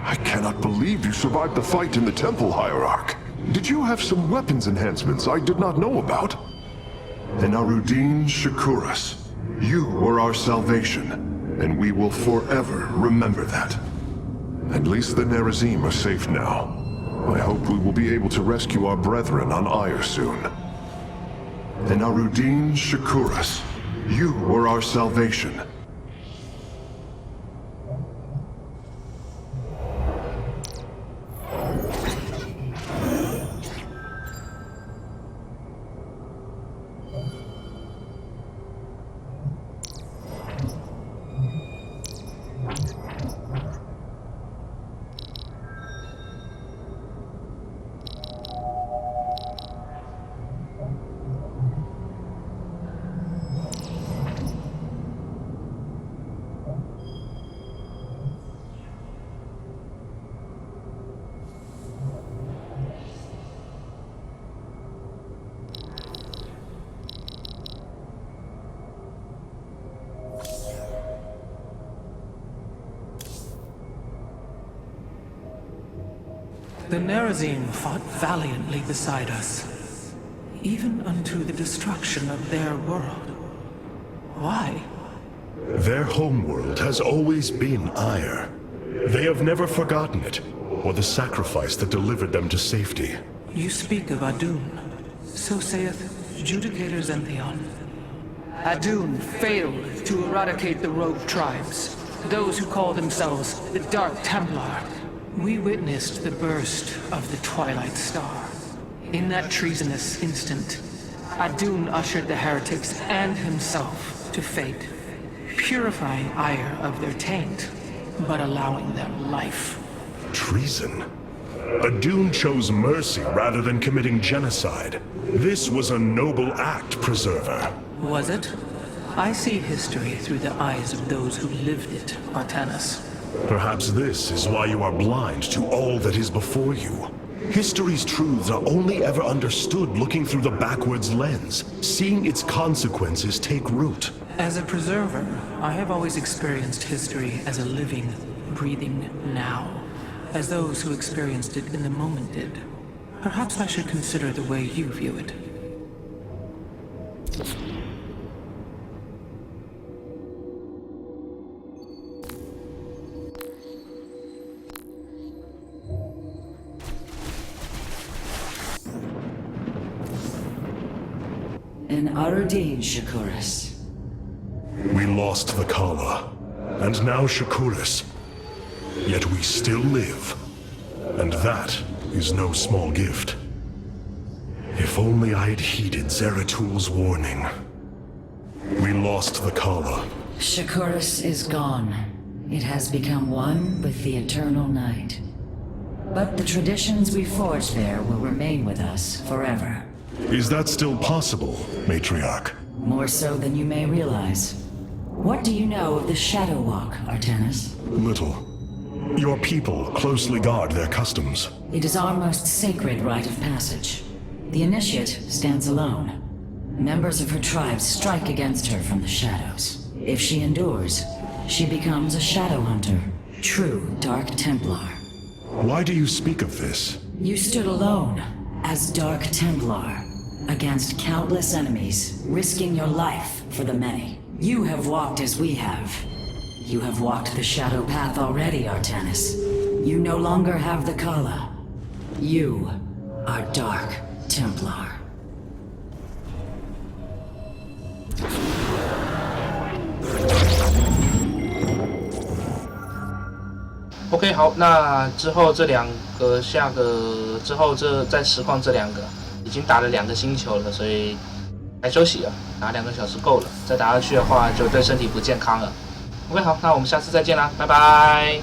I cannot believe you survived the fight in the Temple Hierarch. Did you have some weapons enhancements I did not know about? Enarudin Shakuras, you were our salvation, and we will forever remember that. At least the Nerazim are safe now. I hope we will be able to rescue our brethren on Aiur soon. Enarudin Shakuras, you were our salvation. The Nerazim fought valiantly beside us, even unto the destruction of their world. Why? Their homeworld has always been Aiur. They have never forgotten it, or the sacrifice that delivered them to safety. You speak of Adun. So saith Judicator Zentheon. Adun failed to eradicate the rogue tribes, those who call themselves the Dark Templar. We witnessed the burst of the Twilight Star. In that treasonous instant, Adun ushered the heretics and himself to fate, purifying Aiur of their taint, but allowing them life. Treason? Adun chose mercy rather than committing genocide. This was a noble act, Preserver. Was it? I see history through the eyes of those who lived it, Artanis. Perhaps this is why you are blind to all that is before you. History's truths are only ever understood looking through the backwards lens, seeing its consequences take root. As a preserver, I have always experienced history as a living, breathing now, as those who experienced it in the moment did. Perhaps I should consider the way you view it. An Arudin, Shakuras. We lost the Kala, and now Shakuras. Yet we still live. And that is no small gift. If only I had heeded Zeratul warning. We lost the Kala. Shakuras is gone. It has become one with the eternal night. But the traditions we forged there will remain with us forever. Is that still possible, Matriarch? More so than you may realize. What do you know of the Shadow Walk, Artanis? Little. Your people closely guard their customs. It is our most sacred rite of passage. The initiate stands alone. Members of her tribe strike against her from the shadows. If she endures, she becomes a Shadow Hunter, true Dark Templar. Why do you speak of this? You stood alone, as Dark Templar, against countless enemies, risking your life for the many. You have walked as we have. You have walked the shadow path already, Artanis. You no longer have the Kala. You are Dark Templar. OK， 好，那之后这两个之后在实况这两个已经打了2个星球了，所以该休息了，打2个小时够了，再打下去的话就对身体不健康了。OK， 好，那我们下次再见啦，拜拜。